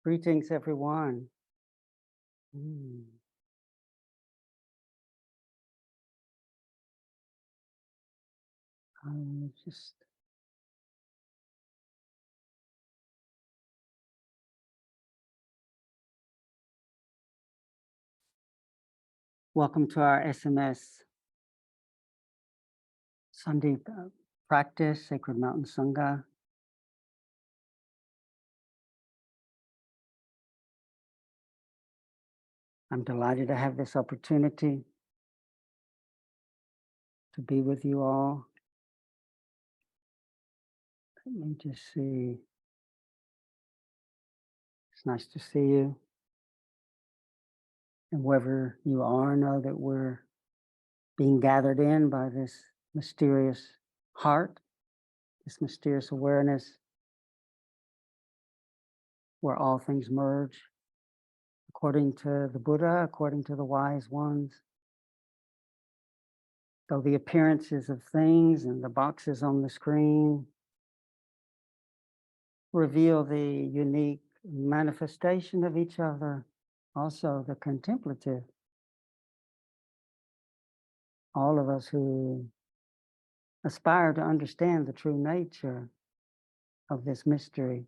Greetings, everyone. Just welcome to our SMS Sunday practice, Sacred Mountain Sangha. I'm delighted to have this opportunity to be with you all. Let me just see. It's nice to see you. And wherever you are, know that we're being gathered in by this mysterious heart, this mysterious awareness where all things merge, according to the Buddha, according to the wise ones. Though the appearances of things and the boxes on the screen reveal the unique manifestation of each other, also the contemplative. All of us who aspire to understand the true nature of this mystery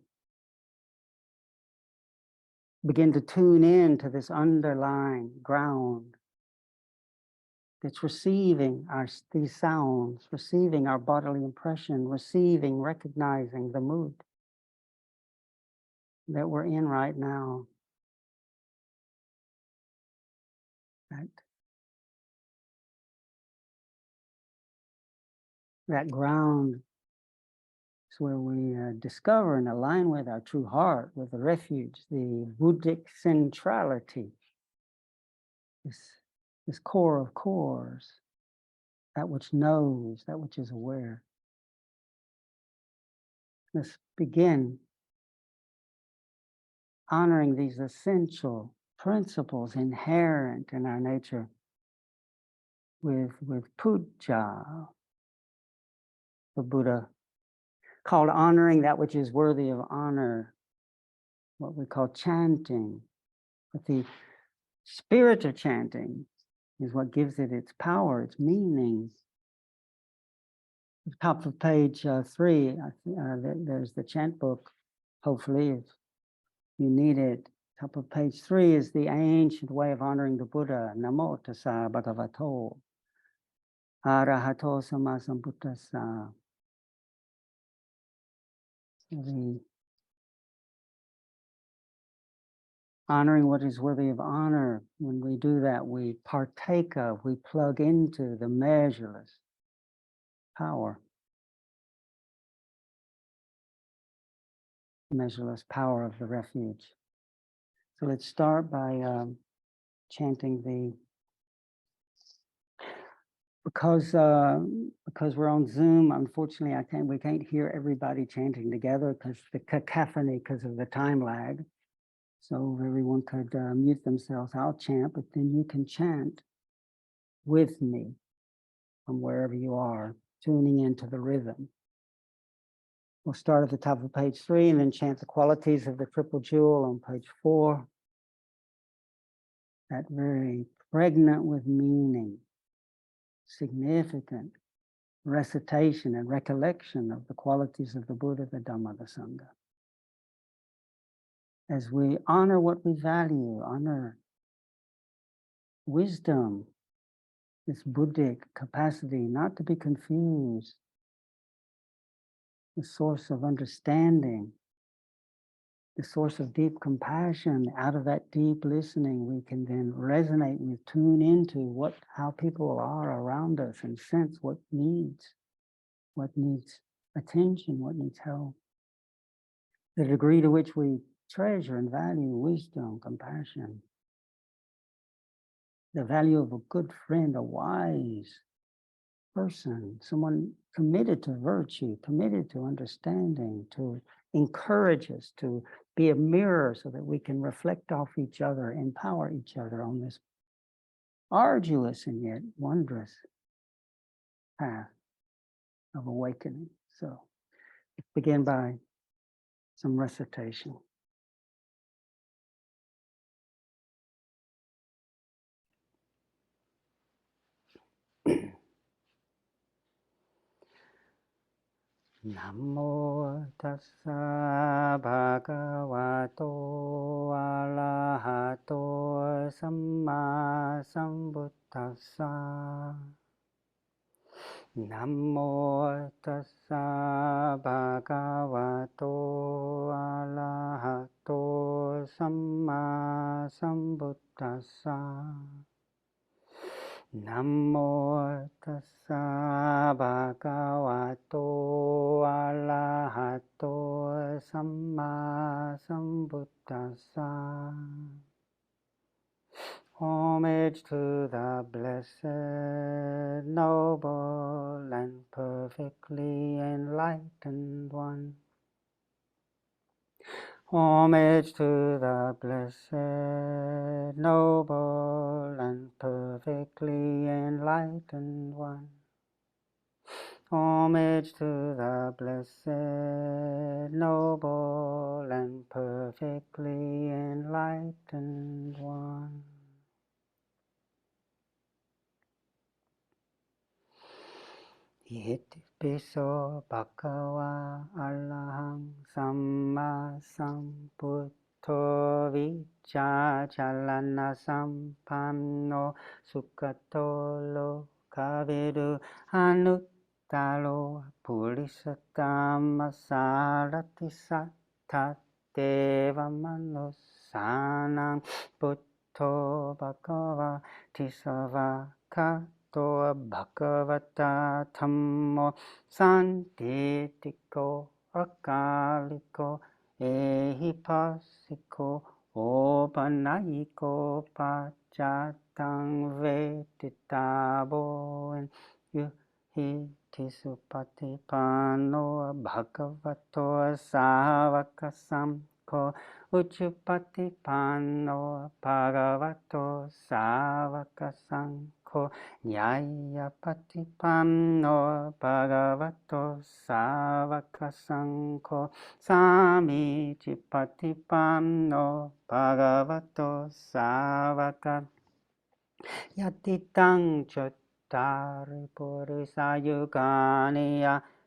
begin to tune in to this underlying ground that's receiving these sounds, receiving our bodily impression, receiving, recognizing the mood that we're in right now. That ground is where we discover and align with our true heart, with the refuge, the Buddhic centrality, this core of cores, that which knows, that which is aware. Let's begin honoring these essential principles inherent in our nature with puja, the Buddha called honoring that which is worthy of honor, what we call chanting. But the spirit of chanting is what gives it its power, its meaning. At the top of page 3, there's the chant book, hopefully, if you need it. Top of page 3 is the ancient way of honoring the Buddha. Namo tassa bhagavato arahato sammasambuddhassa. The honoring what is worthy of honor, when we do that, we partake of, we plug into the measureless power. Measureless power of the refuge. So let's start by chanting because we're on Zoom, unfortunately we can't hear everybody chanting together because the cacophony, because of the time lag. So everyone could mute themselves. I'll chant, but then you can chant with me from wherever you are, tuning into the rhythm. We'll start at the top of page 3 and then chant the qualities of the triple jewel on page 4. That very pregnant with meaning, significant recitation and recollection of the qualities of the Buddha, the Dhamma, the Sangha. As we honor what we value, honor wisdom, this Buddhic capacity not to be confused, the source of understanding, the source of deep compassion. Out of that deep listening, we can then resonate with, tune into how people are around us and sense what needs attention, what needs help. The degree to which we treasure and value wisdom, compassion, the value of a good friend, a wise person, someone committed to virtue, committed to understanding, to encourage us, to be a mirror so that we can reflect off each other, empower each other on this arduous and yet wondrous path of awakening. So let's begin by some recitation. Namo tassa bhagavato arahato samma sambuddhassa. Namo tassa bhagavato arahato samma sambuddhassa. Namo tassa bhagavato arahato samma sambuddhassa. Homage to the blessed, noble, and perfectly enlightened one. Homage to the blessed, noble, and perfectly enlightened one. Homage to the blessed, noble, and perfectly enlightened one. Iti piso bhagava arahang samma sambuddho vicca chalana sampanno sukhato lokavidu anuttaro purisattamma sarati sattateva manusanam buddho bhagava tisavaka to bhagavata dhammo santitiko akaliko ehipassiko opanayiko pachatang veditabo yuhiti supatipano bhagavato savaka samko Uchupatipano bhagavato savaka sangho Nyaya patipano bhagavato savaka sangho Samichi patipano bhagavato savaka Yatitang chottari purisa yugani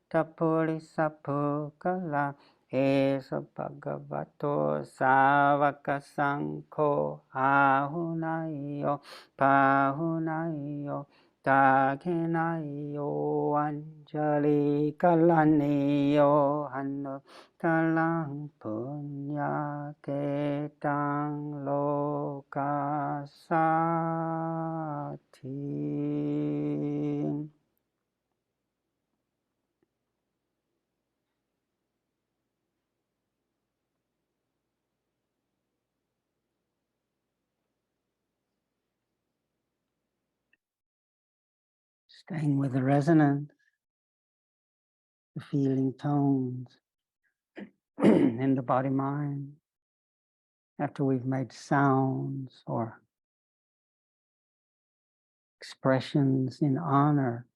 tapurisa pukala Esa bhagavato savaka sangho ahunayo pahunayo Dakhinayo anjali kalaniyo hanu talang punya ketang lokasati. Staying with the resonance, the feeling tones in the body-mind. After we've made sounds or expressions in honor,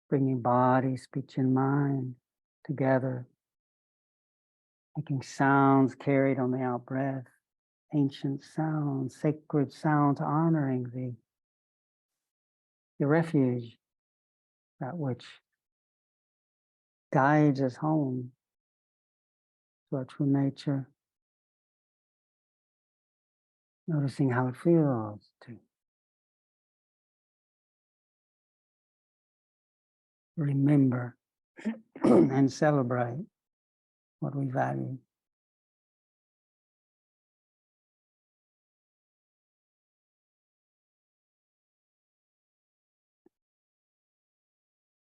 bringing body, speech, and mind together, making sounds carried on the out-breath, ancient sounds, sacred sounds, honoring the refuge, that which guides us home to our true nature, noticing how it feels to remember and celebrate what we value.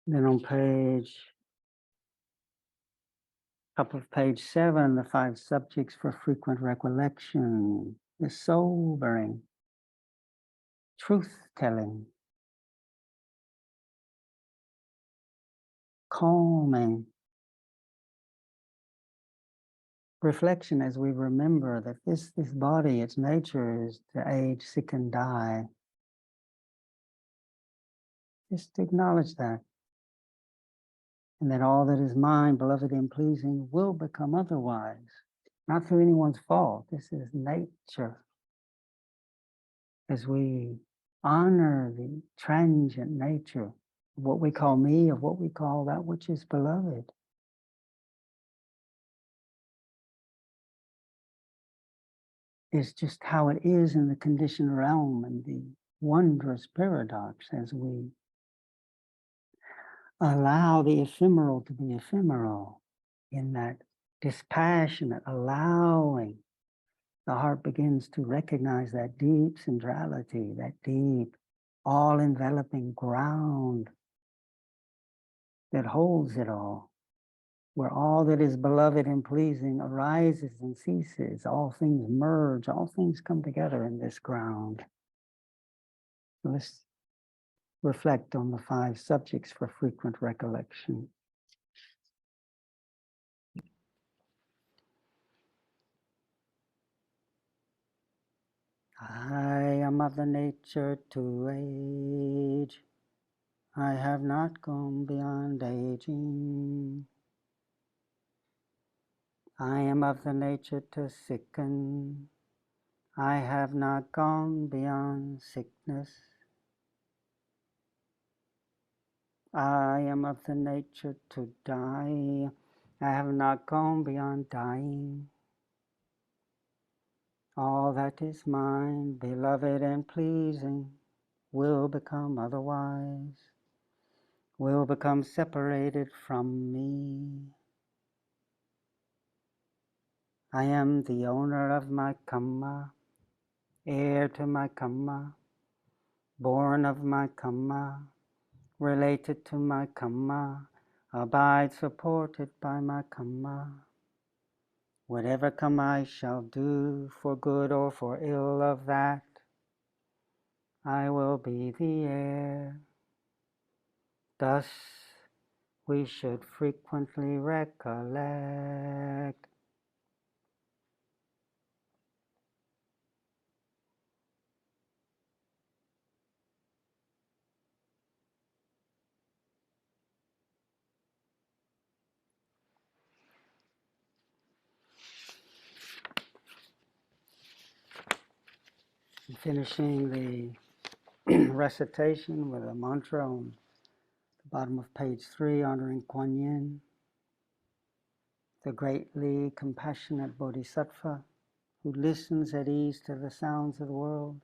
Then on top of page 7, the 5 subjects for frequent recollection is sobering, truth-telling, calming, reflection as we remember that this body, its nature is to age, sick, and die. Just acknowledge that. And that all that is mine, beloved and pleasing, will become otherwise. Not through anyone's fault. This is nature. As we honor the transient nature what we call me, of what we call that which is beloved. Is just how it is in the conditioned realm, and the wondrous paradox as we allow the ephemeral to be ephemeral, in that dispassionate allowing, the heart begins to recognize that deep centrality, that deep, all-enveloping ground that holds it all, where all that is beloved and pleasing arises and ceases, all things merge, all things come together in this ground. So let's reflect on the 5 subjects for frequent recollection. I am of the nature to age. I have not gone beyond aging. I am of the nature to sicken. I have not gone beyond sickness. I am of the nature to die. I have not gone beyond dying. All that is mine, beloved and pleasing, will become otherwise, will become separated from me. I am the owner of my karma, heir to my karma, born of my karma, related to my karma, abide supported by my karma. Whatever karma I shall do, for good or for ill of that, I will be the heir. Thus we should frequently recollect. Finishing the recitation with a mantra on the bottom of page 3, honoring Kuan Yin, the greatly compassionate bodhisattva who listens at ease to the sounds of the world.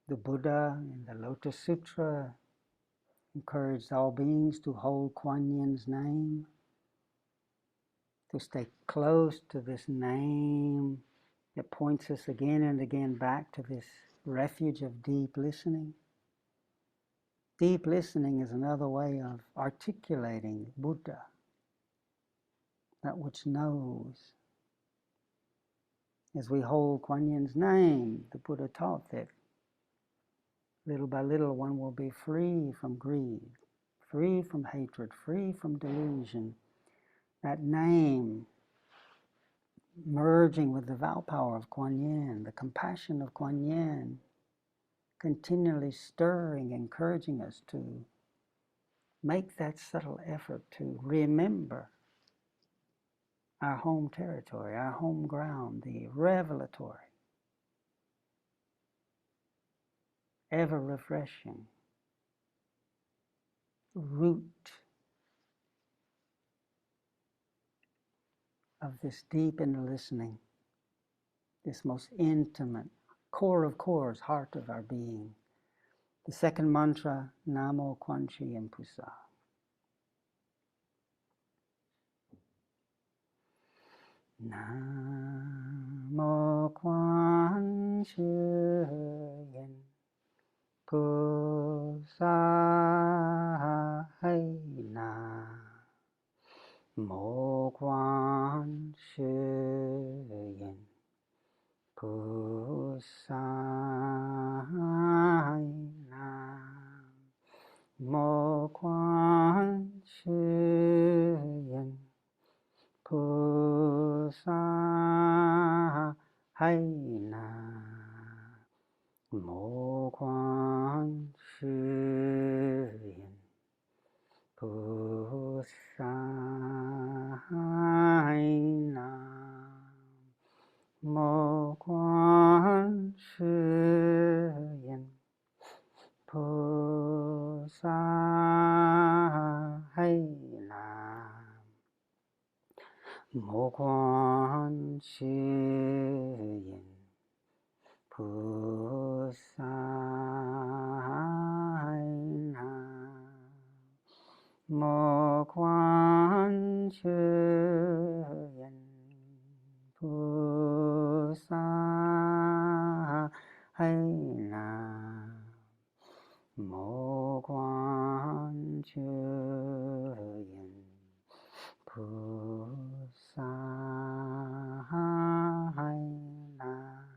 The Buddha in the Lotus Sutra encouraged all beings to hold Kuan Yin's name, to stay close to this name that points us again and again back to this refuge of deep listening. Deep listening is another way of articulating Buddha, that which knows. As we hold Kuan Yin's name, the Buddha taught that little by little one will be free from greed, free from hatred, free from delusion. That name merging with the vow power of Kuan Yin, the compassion of Kuan Yin, continually stirring, encouraging us to make that subtle effort to remember our home territory, our home ground, the revelatory, ever refreshing root of this deep inner listening, this most intimate core of cores, heart of our being. The second mantra, Namo Quan Chi Impusa. Namo Quan Chi Impusa Hai Na. Mo Quan Chi Impusa Hai Na. Mo Quan Chi Impusa Hai Na. Mo Quan Chi Impusa Hai Na. Mo Quan Chi 菩萨海南，莫观世音菩萨海南，莫观世音菩萨海南。莫观世音菩萨海南，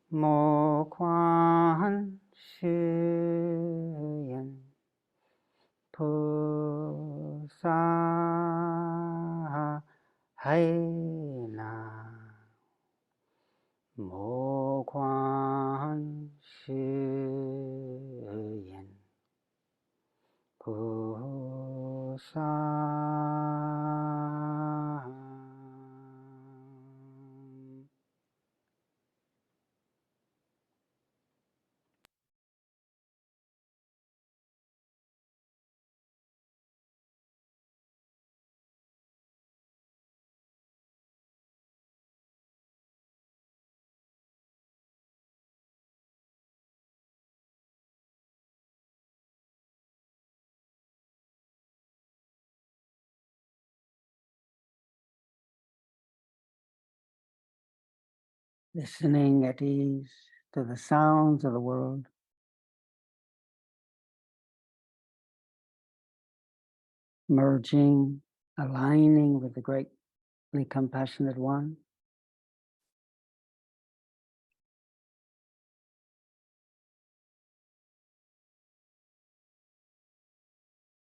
莫观世音菩萨海南，莫观世音菩萨。Listening at ease to the sounds of the world, merging, aligning with the greatly compassionate one.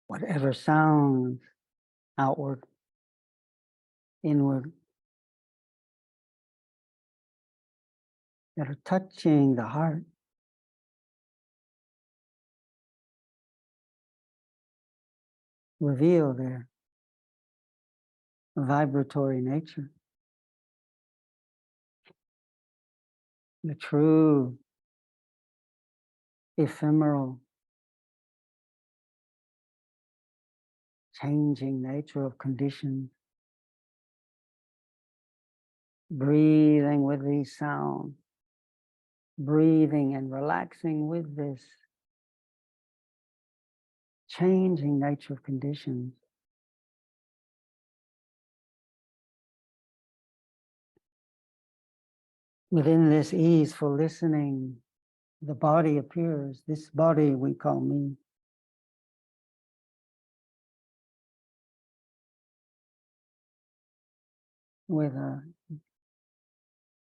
Whatever sounds outward, inward, that are touching the heart, reveal their vibratory nature, the true, ephemeral, changing nature of conditions. Breathing with these sounds, breathing and relaxing with this changing nature of conditions. Within this easeful listening, the body appears. This body we call me. With a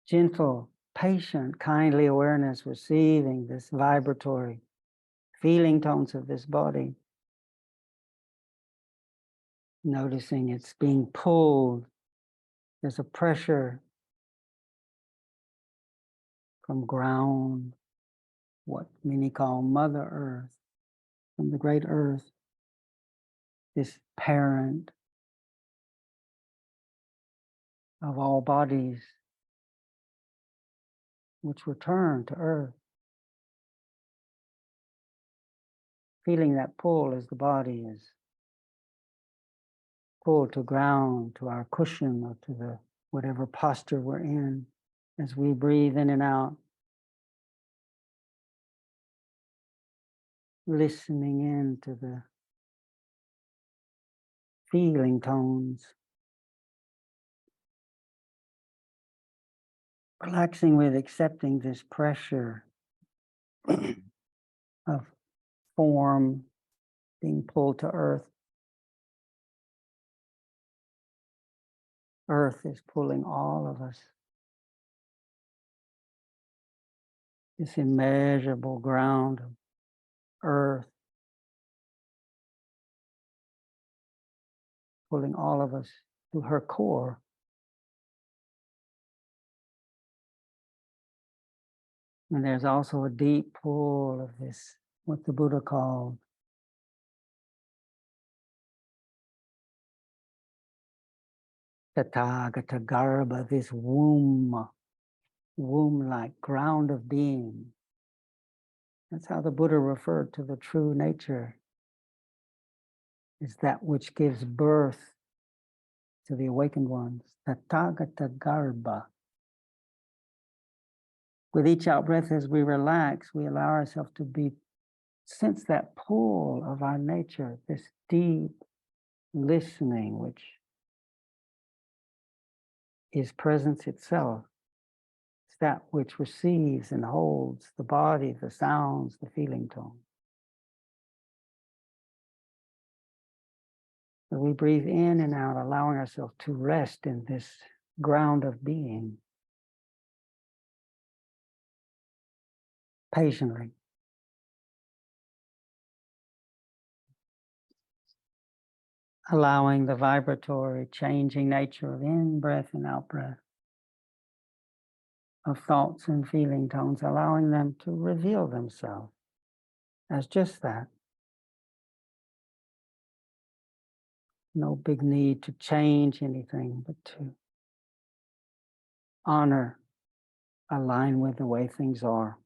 gentle, patient, kindly awareness, receiving this vibratory feeling tones of this body. Noticing it's being pulled. There's a pressure from ground, what many call Mother Earth, from the great earth, this parent of all bodies, which return to earth. Feeling that pull as the body is pulled to ground, to our cushion, or to the whatever posture we're in, as we breathe in and out, listening in to the feeling tones, relaxing with accepting this pressure of form being pulled to earth. Earth is pulling all of us. This immeasurable ground of earth pulling all of us to her core. And there's also a deep pull of this, what the Buddha called Tathagata Garbha, this womb-like ground of being, That's how the Buddha referred to the true nature, is that which gives birth to the awakened ones, Tathagata Garbha. With each out breath, as we relax, we allow ourselves to sense that pull of our nature, this deep listening, which is presence itself. It's that which receives and holds the body, the sounds, the feeling tone. So we breathe in and out, allowing ourselves to rest in this ground of being. Patiently. Allowing the vibratory, changing nature of in-breath and out-breath, of thoughts and feeling tones, allowing them to reveal themselves as just that. No big need to change anything, but to honor, align with the way things are.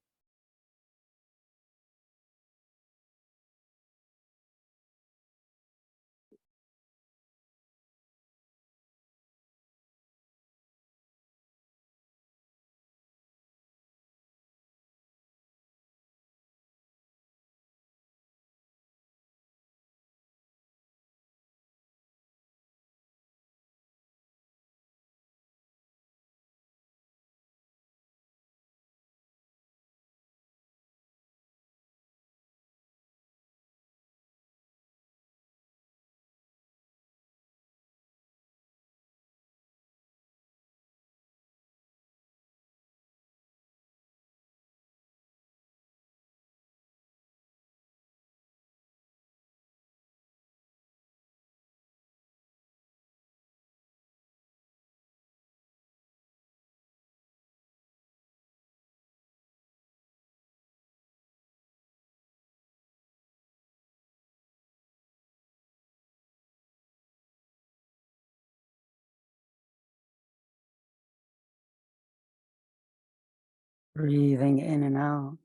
Breathing in and out.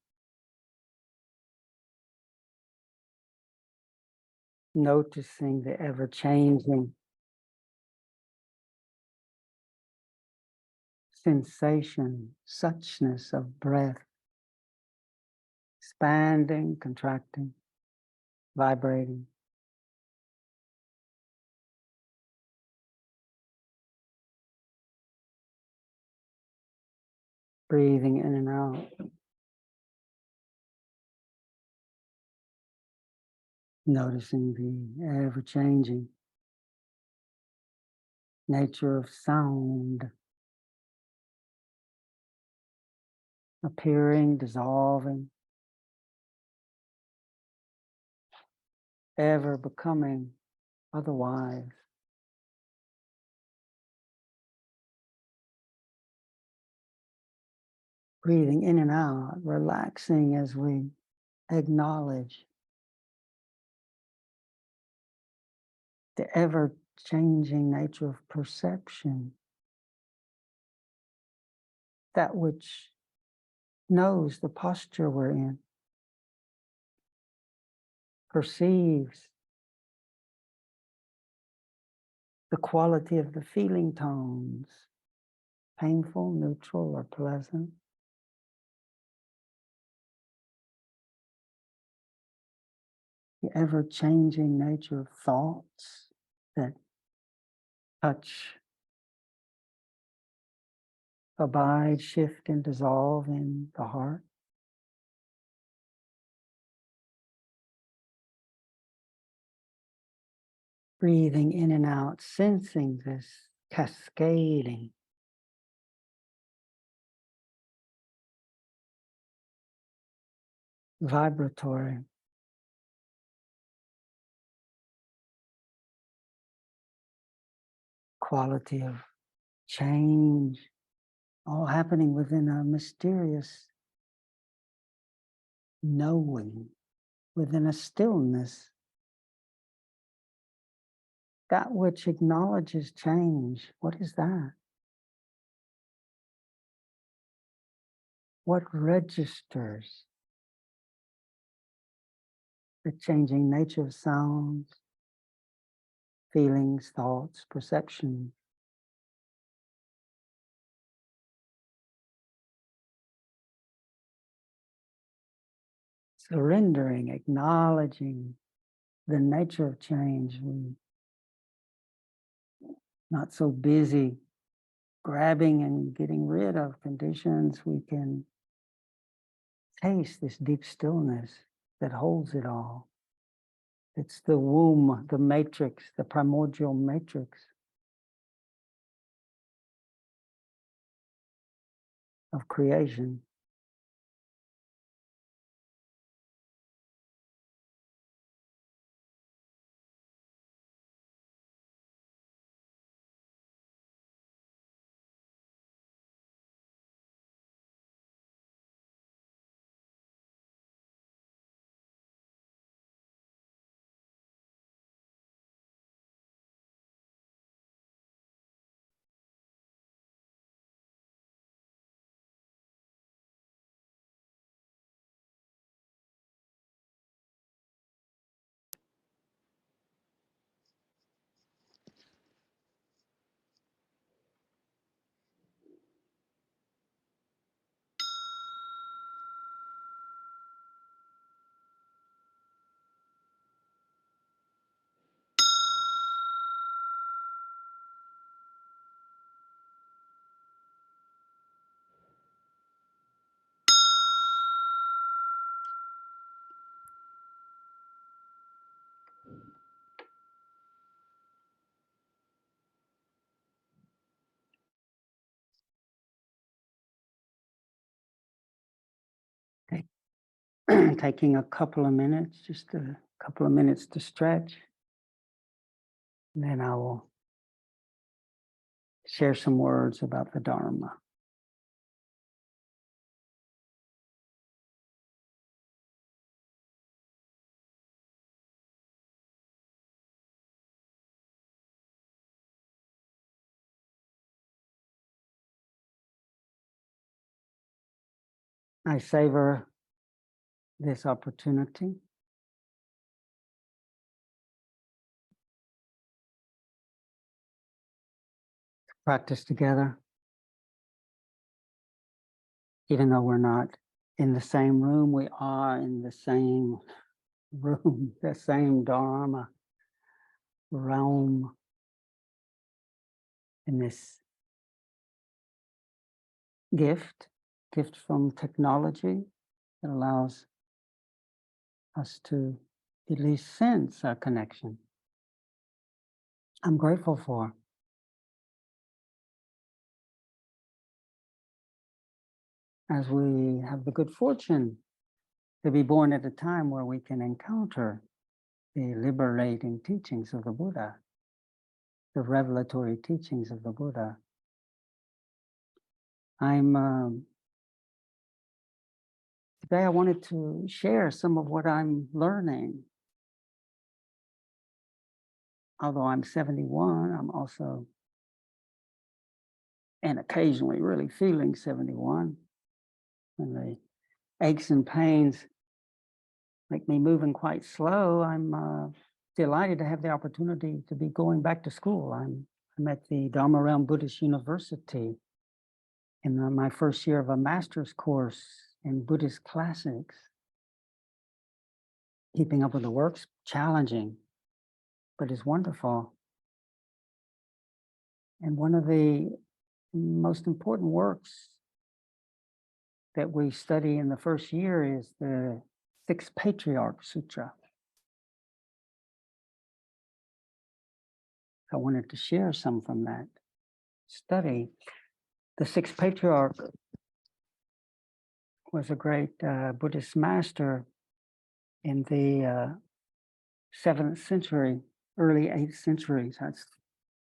Noticing the ever-changing sensation, suchness of breath, expanding, contracting, vibrating. Breathing in and out. Noticing the ever-changing nature of sound, appearing, dissolving, ever becoming otherwise. Breathing in and out, relaxing as we acknowledge the ever-changing nature of perception, that which knows the posture we're in, perceives the quality of the feeling tones, painful, neutral, or pleasant. The ever-changing nature of thoughts that touch, abide, shift, and dissolve in the heart. Breathing in and out, sensing this cascading, vibratory, quality of change, all happening within a mysterious knowing, within a stillness, that which acknowledges change. What is that? What registers the changing nature of sounds, feelings, thoughts, perception. Surrendering, acknowledging the nature of change. We're not so busy grabbing and getting rid of conditions. We can taste this deep stillness that holds it all. It's the womb, the matrix, the primordial matrix of creation. Taking a couple of minutes, just a couple of minutes to stretch. And then I will share some words about the Dharma. I savor this opportunity. Practice together, even though we're not in the same room, we are in the same room, the same Dharma realm, in this gift from technology that allows us to at least sense our connection. I'm grateful for. As we have the good fortune to be born at a time where we can encounter the liberating teachings of the Buddha, the revelatory teachings of the Buddha. Today I wanted to share some of what I'm learning. Although I'm 71, I'm also, and occasionally really feeling 71. And the aches and pains make me moving quite slow. I'm delighted to have the opportunity to be going back to school. I'm at the Dharma Realm Buddhist University in my first year of a master's course in Buddhist classics. Keeping up with the work's challenging, but it's wonderful. And one of the most important works that we study in the first year is the Sixth Patriarch Sutra. I wanted to share some from that study. The Sixth Patriarch was a great Buddhist master in the 7th century, early 8th centuries. That's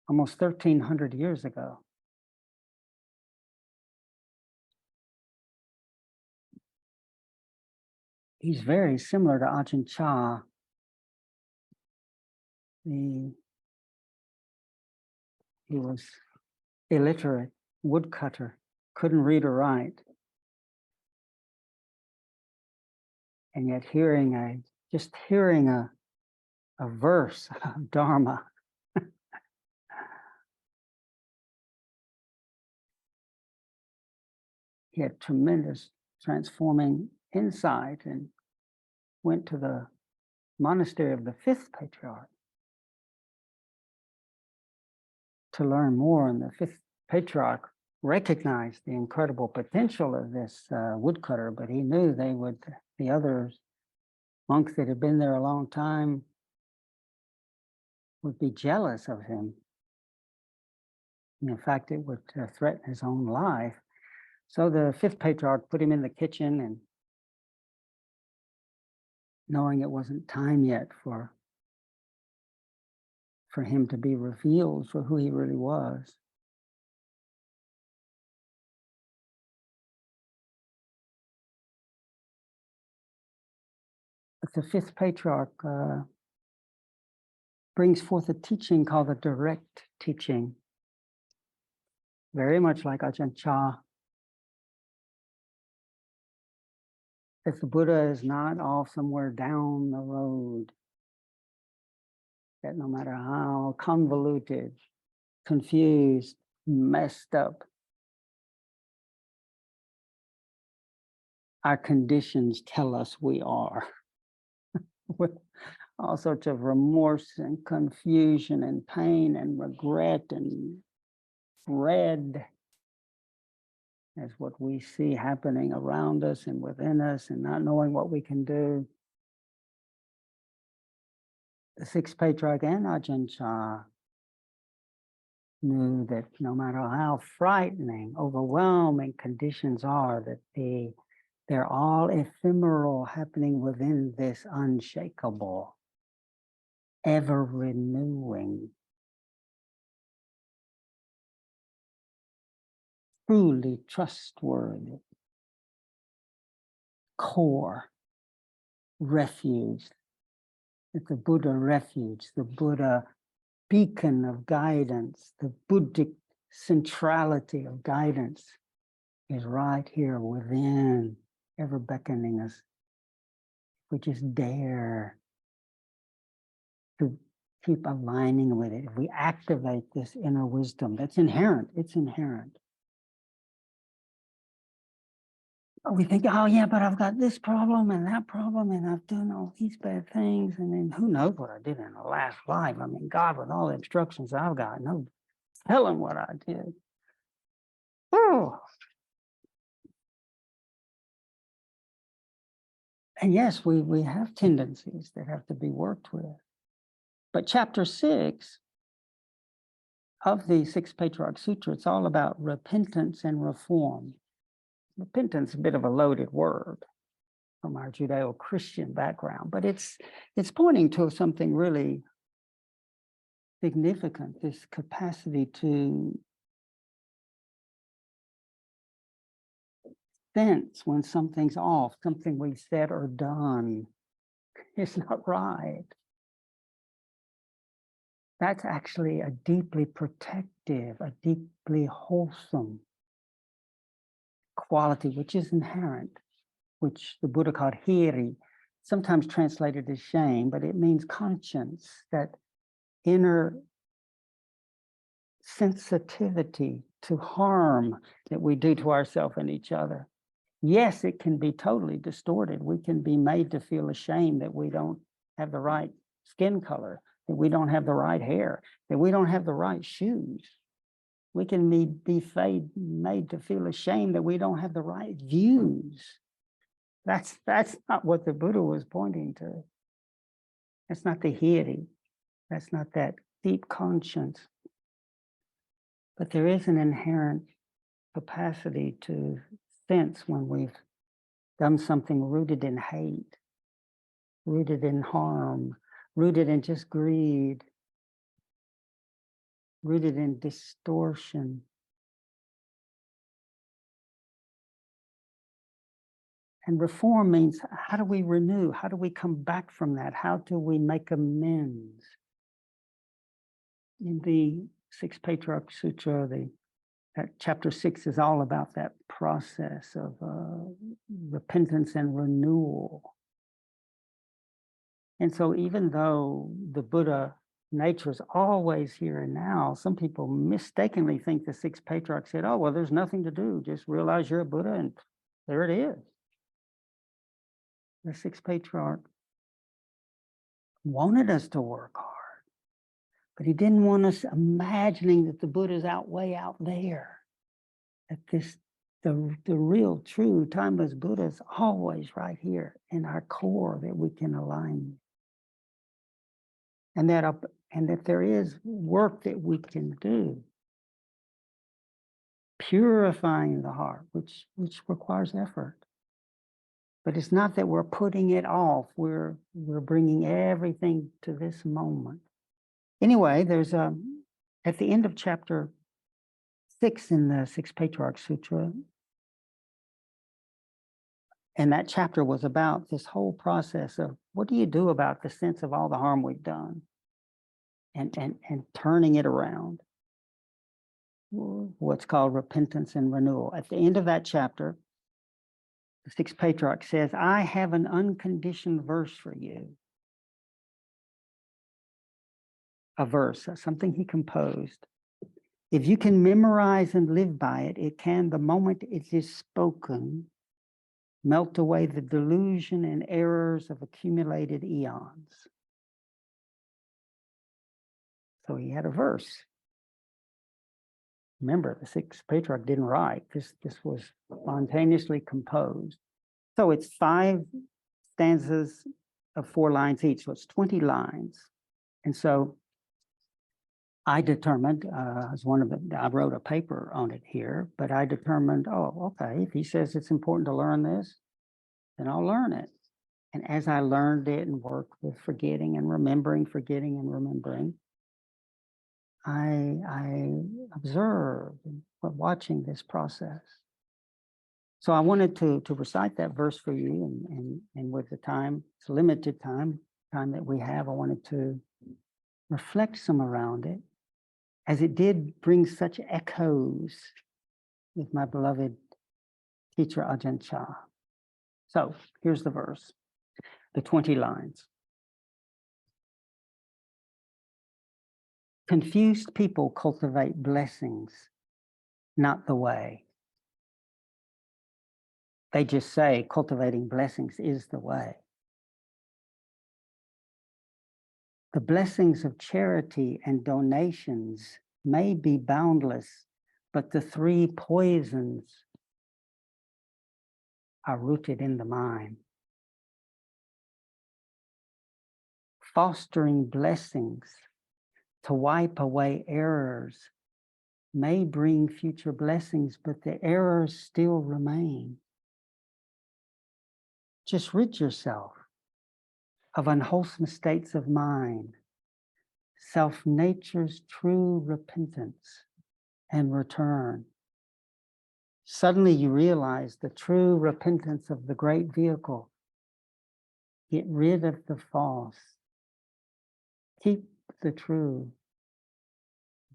almost 1,300 years ago. He's very similar to Ajahn Chah. He was illiterate, woodcutter, couldn't read or write. And yet hearing a just hearing a verse of dharma. He had tremendous transforming insight and went to the monastery of the fifth patriarch to learn more. And the fifth patriarch recognized the incredible potential of this woodcutter, but he knew the other monks that had been there a long time would be jealous of him. And in fact, it would threaten his own life. So the fifth patriarch put him in the kitchen, and knowing it wasn't time yet for him to be revealed for who he really was, but the fifth patriarch brings forth a teaching called the direct teaching, very much like Ajahn Chah. If the Buddha is not off somewhere down the road, that no matter how convoluted, confused, messed up our conditions tell us we are, with all sorts of remorse and confusion and pain and regret and dread, as what we see happening around us and within us, and not knowing what we can do. The sixth patriarch and Ajahn Chah knew that no matter how frightening, overwhelming conditions are, that they're all ephemeral, happening within this unshakable, ever renewing, truly trustworthy core refuge, that the Buddha refuge, the Buddha beacon of guidance, the Buddhic centrality of guidance is right here within, ever beckoning us. We just dare to keep aligning with it. If we activate this inner wisdom, that's inherent, it's inherent. We think, oh yeah, but I've got this problem and that problem, and I've done all these bad things, and then who knows what I did in the last life. I mean, God, with all the instructions I've got, no telling what I did. Oh. And yes, we have tendencies that have to be worked with. But chapter 6 of the Sixth Patriarch Sutra, it's all about repentance and reform. Repentance is a bit of a loaded word from our Judeo-Christian background, but it's pointing to something really significant, this capacity to sense when something's off, something we said or done is not right. That's actually a deeply protective, a deeply wholesome quality, which is inherent, which the Buddha called hiri, sometimes translated as shame, but it means conscience, that inner sensitivity to harm that we do to ourselves and each other. Yes, it can be totally distorted. We can be made to feel ashamed that we don't have the right skin color, that we don't have the right hair, that we don't have the right shoes. We can be made to feel ashamed that we don't have the right views. That's not what the Buddha was pointing to. That's not the hiri. That's not that deep conscience. But there is an inherent capacity to sense when we've done something rooted in hate, rooted in harm, rooted in just greed, rooted in distortion. And reform means, how do we renew? How do we come back from that? How do we make amends? In the Sixth Patriarch Sutra, that chapter 6 is all about that process of repentance and renewal. And so even though the Buddha nature is always here and now, some people mistakenly think the sixth patriarch said, oh, well, there's nothing to do. Just realize you're a Buddha and there it is. The sixth patriarch wanted us to work hard, but he didn't want us imagining that the Buddha's way out there. That the real, true, timeless Buddha is always right here in our core that we can align with. And that there is work that we can do, purifying the heart, which requires effort. But it's not that we're putting it off. We're bringing everything to this moment. Anyway, there's at the end of chapter 6 in the Sixth Patriarch Sutra, and that chapter was about this whole process of what do you do about the sense of all the harm we've done, and turning it around. What's called repentance and renewal. At the end of that chapter, the Sixth Patriarch says, I have an unconditioned verse for you. A verse, something he composed. If you can memorize and live by it, it can, the moment it is spoken, melt away the delusion and errors of accumulated eons. So he had a verse. Remember, the Sixth Patriarch didn't write. This was spontaneously composed. So it's 5 stanzas of 4 lines each. So it's 20 lines. And so I determined, as I wrote a paper on it here, but I determined, oh, okay, if he says it's important to learn this, then I'll learn it. And as I learned it and worked with forgetting and remembering, I observed watching this process. So I wanted to recite that verse for you, and with the time, it's limited time that we have, I wanted to reflect some around it, as it did bring such echoes with my beloved teacher Ajahn Chah. So here's the verse, the 20 lines. Confused people cultivate blessings, not the way. They just say cultivating blessings is the way. The blessings of charity and donations may be boundless, but the 3 poisons are rooted in the mind. Fostering blessings to wipe away errors may bring future blessings, but the errors still remain. Just rid yourself of unwholesome states of mind, self-nature's true repentance and return. Suddenly you realize the true repentance of the great vehicle. Get rid of the false. Keep the true.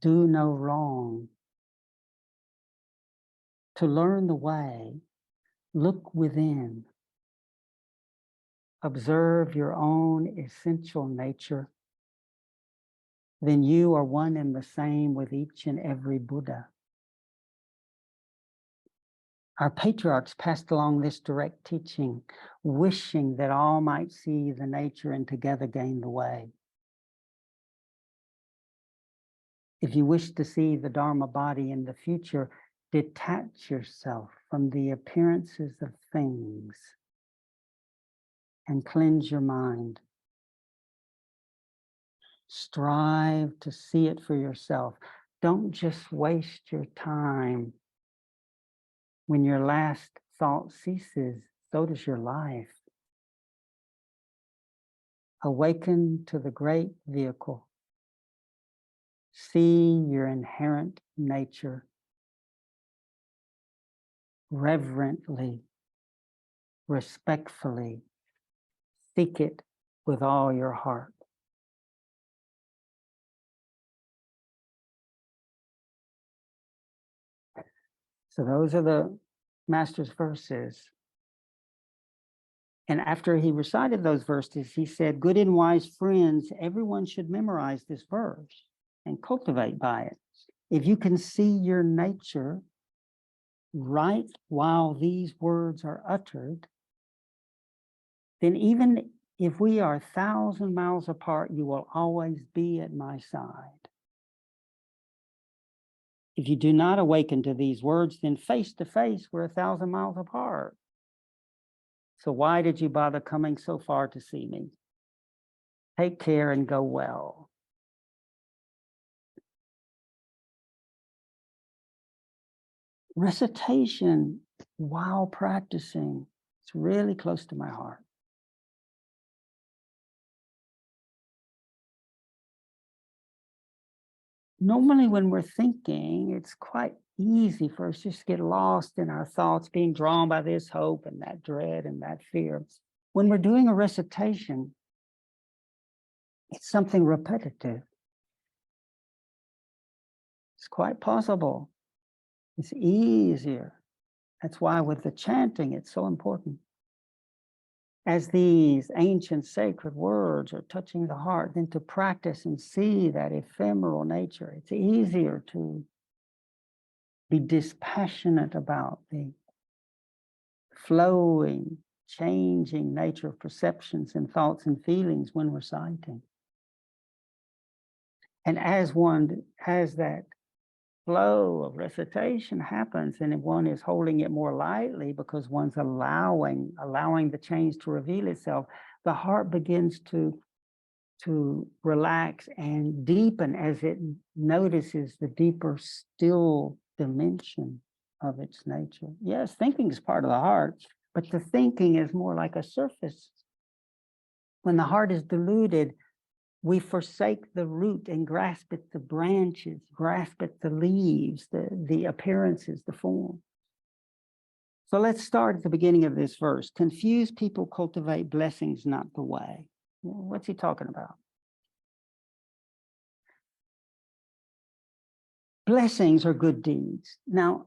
Do no wrong. To learn the way, look within. Observe your own essential nature. Then you are one and the same with each and every Buddha. Our patriarchs passed along this direct teaching, wishing that all might see the nature and together gain the way. If you wish to see the Dharma body in the future, detach yourself from the appearances of things and cleanse your mind. Strive to see it for yourself. Don't just waste your time. When your last thought ceases, so does your life. Awaken to the great vehicle. See your inherent nature. Reverently, respectfully, seek it with all your heart. So those are the Master's verses. And after he recited those verses, he said, good and wise friends, everyone should memorize this verse and cultivate by it. If you can see your nature right while these words are uttered, then even if we are 1,000 miles apart, you will always be at my side. If you do not awaken to these words, then face to face, we're 1,000 miles apart. So why did you bother coming so far to see me? Take care and go well. Recitation while practicing, it's really close to my heart. Normally when we're thinking, it's quite easy for us just to get lost in our thoughts, being drawn by this hope and that dread and that fear. When we're doing a recitation, it's something repetitive. It's quite possible. It's easier. That's why with the chanting, it's so important. As these ancient sacred words are touching the heart, then to practice and see that ephemeral nature, it's easier to be dispassionate about the flowing, changing nature of perceptions and thoughts and feelings when reciting. And as that flow of recitation happens, and if one is holding it more lightly because one's allowing the change to reveal itself, the heart begins to relax and deepen as it notices the deeper still dimension of its nature. Yes, thinking is part of the heart, but the thinking is more like a surface. When the heart is diluted, we forsake the root and grasp at the branches, grasp at the leaves, the appearances, the form. So let's start at the beginning of this verse. Confused people cultivate blessings, not the way. What's he talking about? Blessings are good deeds. Now,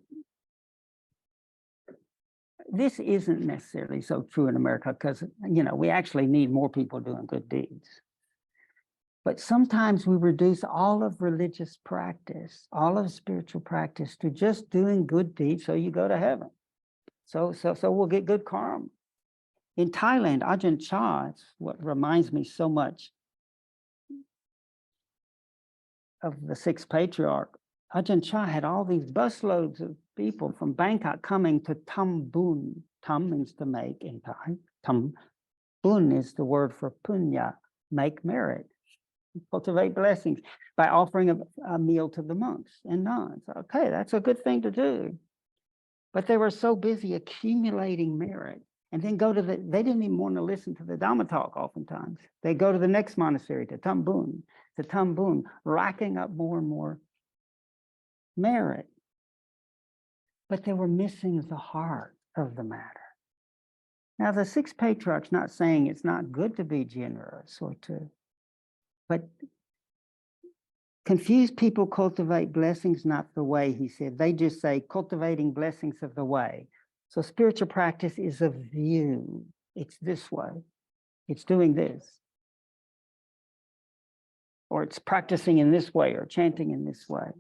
this isn't necessarily so true in America because, we actually need more people doing good deeds. But sometimes we reduce all of religious practice, all of spiritual practice to just doing good deeds so you go to heaven. So we'll get good karma. In Thailand, Ajahn Chah, it's what reminds me so much of the sixth patriarch. Ajahn Chah had all these busloads of people from Bangkok coming to Tham Bun. Tham means to make in Thai. Tham Bun is the word for punya, make merit. Cultivate blessings by offering a meal to the monks and nuns. Okay, that's a good thing to do. But they were so busy accumulating merit and then they didn't even want to listen to the Dhamma talk oftentimes. They go to the next monastery, to Tham Bun, racking up more and more merit. But they were missing the heart of the matter. Now, the sixth patriarch's not saying it's not good to be generous or but confused people cultivate blessings, not the way, he said. They just say cultivating blessings of the way. So spiritual practice is a view. It's this way. It's doing this. Or it's practicing in this way or chanting in this way.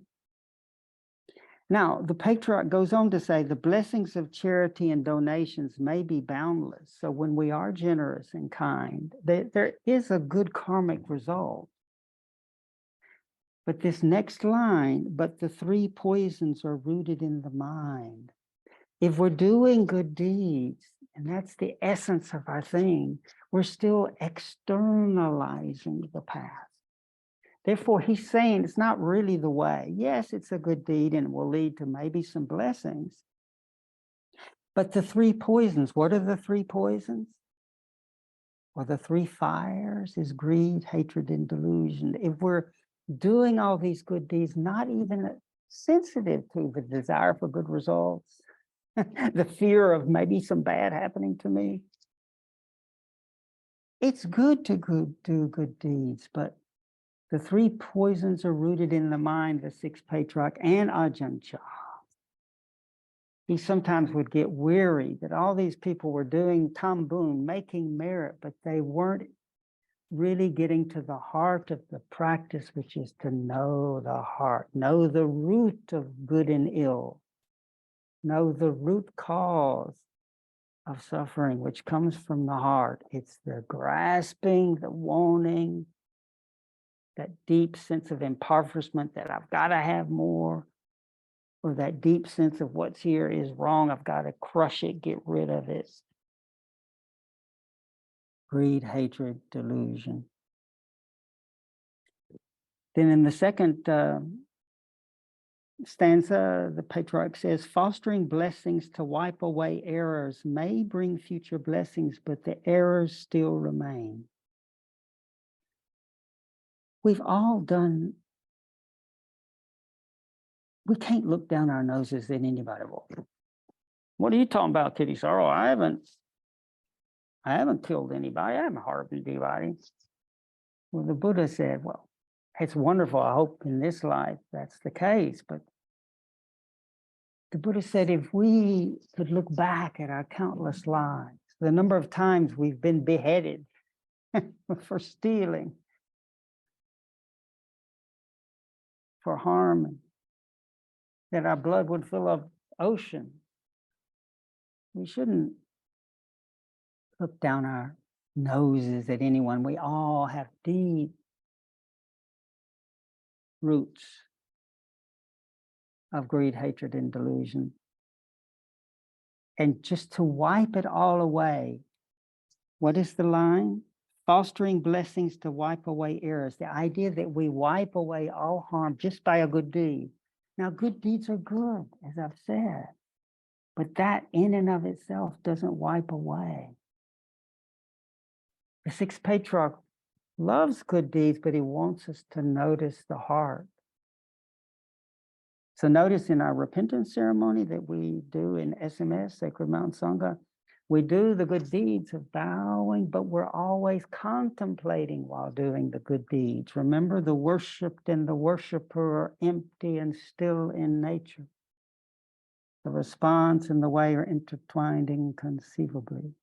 Now, the patriarch goes on to say the blessings of charity and donations may be boundless. So when we are generous and kind, there is a good karmic result. But this next line, but the three poisons are rooted in the mind. If we're doing good deeds, and that's the essence of our thing, we're still externalizing the path. Therefore, he's saying it's not really the way. Yes, it's a good deed and it will lead to maybe some blessings. But the three poisons, what are the three poisons? Or the three fires is greed, hatred, and delusion. If we're doing all these good deeds, not even sensitive to the desire for good results, the fear of maybe some bad happening to me. It's good to do good deeds, but the three poisons are rooted in the mind, the sixth patriarch and Ajahn Chah. he sometimes would get weary that all these people were doing tambun, making merit, but they weren't really getting to the heart of the practice, which is to know the heart, know the root of good and ill, know the root cause of suffering, which comes from the heart. It's the grasping, the wanting, that deep sense of impoverishment that I've got to have more, or that deep sense of what's here is wrong, I've got to crush it, get rid of it. Greed, hatred, delusion. Then in the second stanza, the Patriarch says, fostering blessings to wipe away errors may bring future blessings, but the errors still remain. We've all done, we can't look down our noses at anybody. What are you talking about, Kittisaro? I haven't killed anybody. I haven't harmed anybody. Well, the Buddha said, well, it's wonderful. I hope in this life that's the case. But the Buddha said, if we could look back at our countless lives, the number of times we've been beheaded for stealing, for harming, that our blood would fill up ocean. We shouldn't look down our noses at anyone. We all have deep roots of greed, hatred, and delusion. And just to wipe it all away, what is the line? Fostering blessings to wipe away errors. The idea that we wipe away all harm just by a good deed. Now, good deeds are good, as I've said, but that in and of itself doesn't wipe away. The sixth patriarch loves good deeds, but he wants us to notice the heart. So notice in our repentance ceremony that we do in SMS, Sacred Mountain Sangha, we do the good deeds of bowing, but we're always contemplating while doing the good deeds. Remember, the worshipped and the worshiper are empty and still in nature. The response and the way are intertwined inconceivably.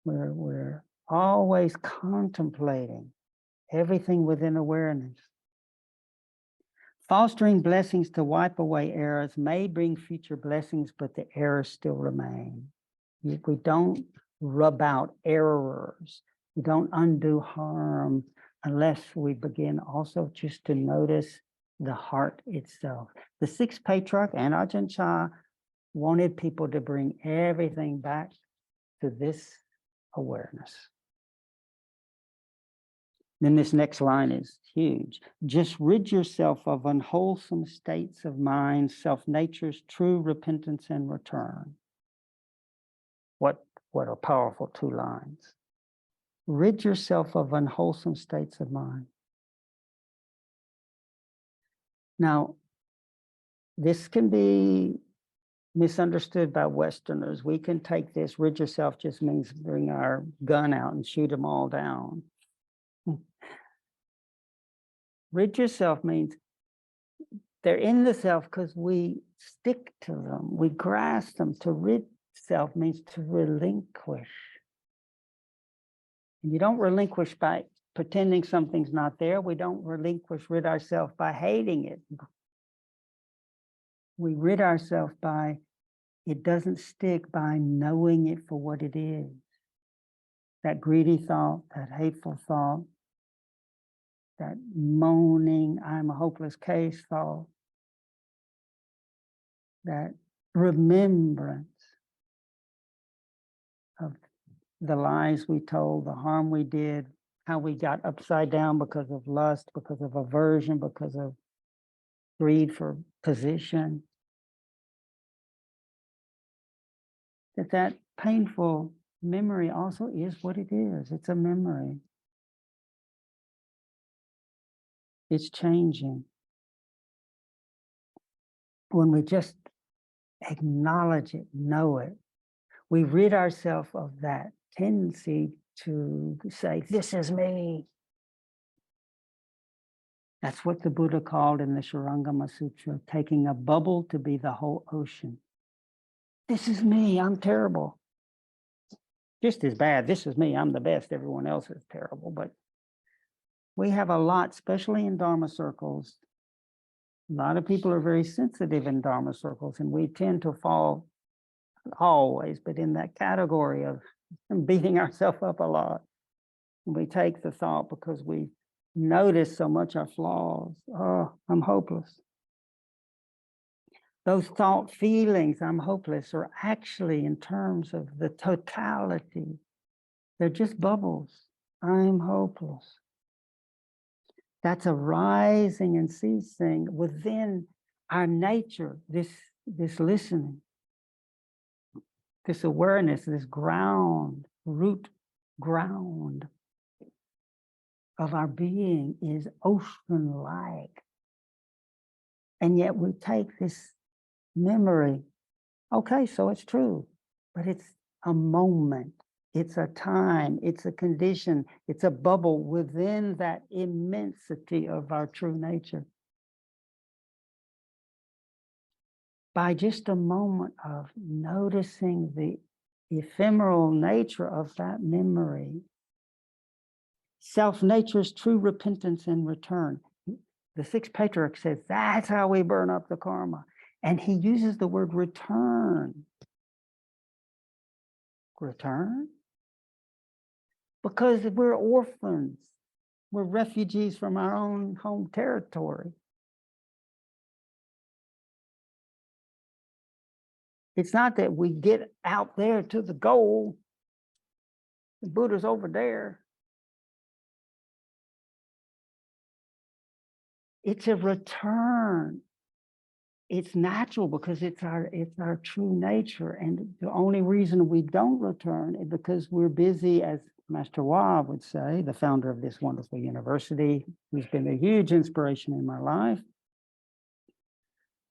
We're always contemplating everything within awareness. Fostering blessings to wipe away errors may bring future blessings, but the errors still remain. We don't rub out errors. We don't undo harm unless we begin also just to notice the heart itself. The sixth patriarch and Ajahn Chah wanted people to bring everything back to this awareness. Then this next line is huge. Just rid yourself of unwholesome states of mind, self-nature's true repentance and return. What a powerful two lines. Rid yourself of unwholesome states of mind. Now, this can be misunderstood by Westerners. We can take this, rid yourself just means bring our gun out and shoot them all down. Rid yourself means they're in the self because we stick to them, we grasp them. To rid self means to relinquish. And you don't relinquish by pretending something's not there. We don't rid ourselves by hating it. We rid ourselves by, it doesn't stick, by knowing it for what it is. That greedy thought, that hateful thought, that moaning, I'm a hopeless case thought, that remembrance of the lies we told, the harm we did, how we got upside down because of lust, because of aversion, because of greed for position. That painful memory also is what it is. It's a memory. It's changing. When we just acknowledge it, know it, we rid ourselves of that tendency to say, this is me. That's what the Buddha called in the Shurangama Sutra, taking a bubble to be the whole ocean. This is me, I'm terrible. Just as bad, this is me, I'm the best, everyone else is terrible. But we have a lot, especially in Dharma circles. A lot of people are very sensitive in Dharma circles, and we tend to fall always, but in that category of beating ourselves up a lot. And we take the thought because we notice so much our flaws. Oh, I'm hopeless. Those thought feelings, I'm hopeless, are actually in terms of the totality. They're just bubbles. I'm hopeless. That's a rising and ceasing within our nature, this listening, this awareness, this ground, root ground of our being is ocean-like. And yet we take this memory, okay, so it's true, but it's a moment, it's a time, it's a condition, it's a bubble within that immensity of our true nature. By just a moment of noticing the ephemeral nature of that memory, self-nature's true repentance and return. The sixth patriarch says that's how we burn up the karma. And he uses the word return. Return? Because we're orphans. We're refugees from our own home territory. It's not that we get out there to the goal. The Buddha's over there. It's a return. It's natural because it's our true nature. And the only reason we don't return is because we're busy, as Master Wa would say, the founder of this wonderful university, who's been a huge inspiration in my life,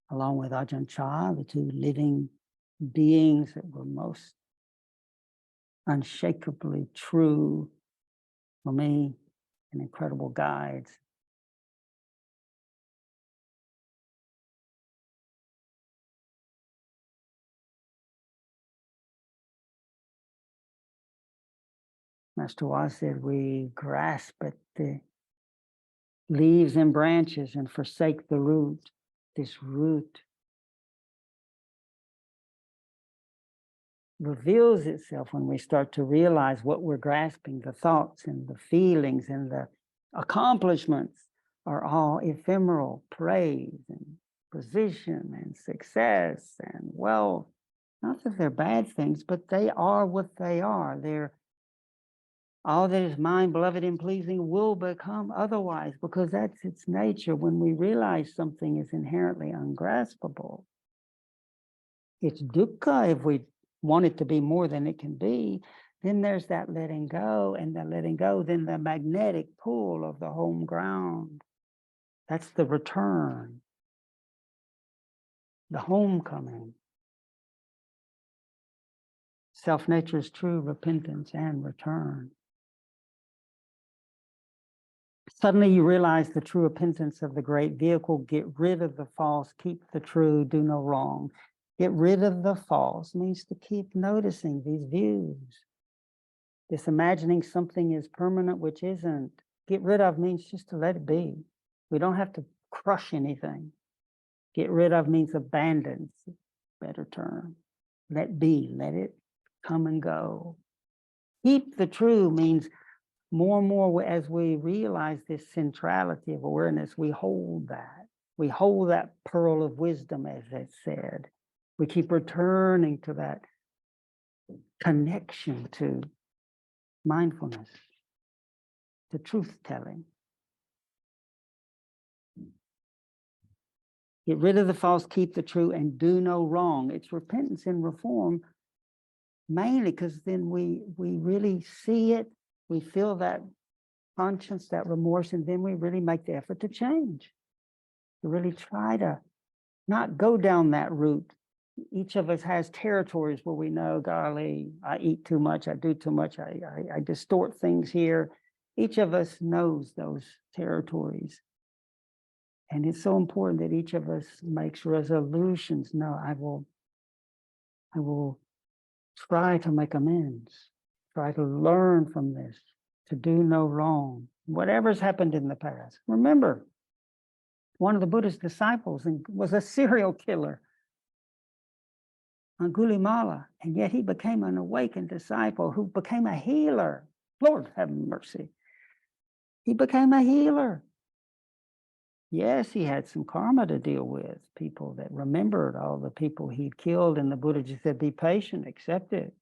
along with Ajahn Chah, the two living beings that were most unshakably true for me and incredible guides. Master Wa said, we grasp at the leaves and branches and forsake the root. This root reveals itself when we start to realize what we're grasping. The thoughts and the feelings and the accomplishments are all ephemeral. Praise and position and success and wealth. Not that they're bad things, but they are what they are. They're all that is mine, beloved, and pleasing will become otherwise, because that's its nature. When we realize something is inherently ungraspable, it's dukkha. If we want it to be more than it can be, then there's that letting go, and the letting go, then the magnetic pull of the home ground. That's the return, the homecoming. Self-nature's true repentance and return. Suddenly you realize the true repentance of the great vehicle. Get rid of the false, keep the true, do no wrong. Get rid of the false means to keep noticing these views. This imagining something is permanent, which isn't. Get rid of means just to let it be. We don't have to crush anything. Get rid of means abandon, better term. Let be, let it come and go. Keep the true means more and more as we realize this centrality of awareness, we hold that. We hold that pearl of wisdom, as it said. We keep returning to that connection to mindfulness, to truth-telling. Get rid of the false, keep the true, and do no wrong. It's repentance and reform, mainly because then we really see it, we feel that conscience, that remorse, and then we really make the effort to change, to really try to not go down that route. Each of us has territories where we know, golly, I eat too much, I do too much, I distort things here. Each of us knows those territories. And it's so important that each of us makes resolutions. No, I will I will try to make amends, try to learn from this, to do no wrong, whatever's happened in the past. Remember, one of the Buddha's disciples was a serial killer, Angulimala, and yet he became an awakened disciple who became a healer. Lord have mercy. He became a healer. Yes, he had some karma to deal with, people that remembered all the people he'd killed, and the Buddha just said, be patient, accept it.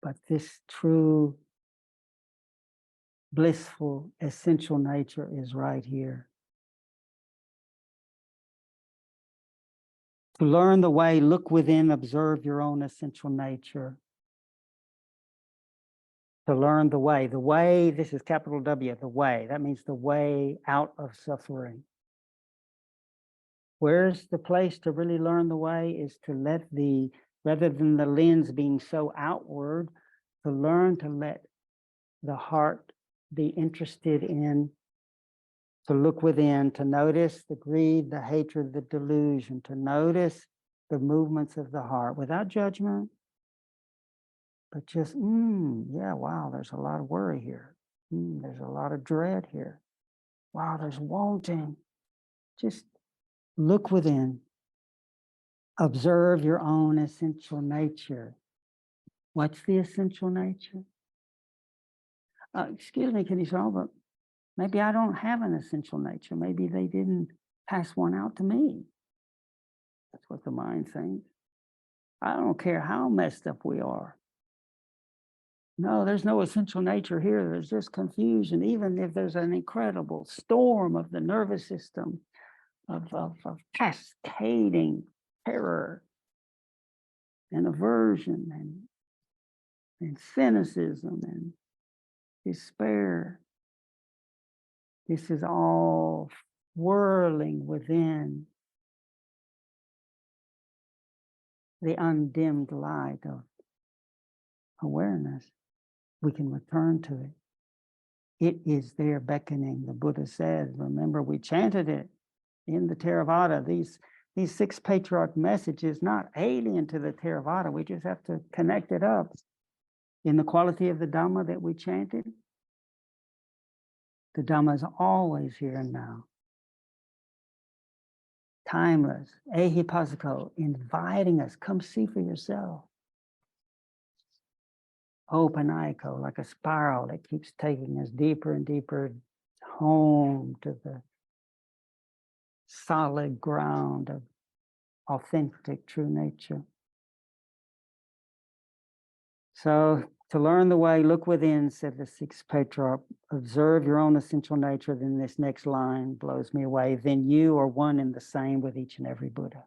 But this true, blissful, essential nature is right here. To learn the way, look within, observe your own essential nature. To learn the way, this is capital W, the way. That means the way out of suffering. Where's the place to really learn the way is to let rather than the lens being so outward, to learn to let the heart be interested in, to look within, to notice the greed, the hatred, the delusion, to notice the movements of the heart without judgment, but just, yeah, wow, there's a lot of worry here. There's a lot of dread here. Wow, there's wanting. Just look within. Observe your own essential nature. What's the essential nature? Excuse me, Kittisaro, but maybe I don't have an essential nature. Maybe they didn't pass one out to me. That's what the mind thinks. I don't care how messed up we are. No, there's no essential nature here. There's just confusion. Even if there's an incredible storm of the nervous system, of cascading terror and aversion and cynicism and despair. This is all whirling within the undimmed light of awareness. We can return to it. It is there beckoning. The Buddha said, remember, we chanted it in the Theravada. These 6 patriarch messages, not alien to the Theravada. We just have to connect it up. In the quality of the Dhamma that we chanted, the Dhamma is always here and now. Timeless, ehipassiko, inviting us, come see for yourself. Open-aiko, like a spiral that keeps taking us deeper and deeper home to the solid ground of authentic true nature. So to learn the way, look within, said the 6th patriarch, observe your own essential nature. Then this next line blows me away. Then you are one and the same with each and every Buddha.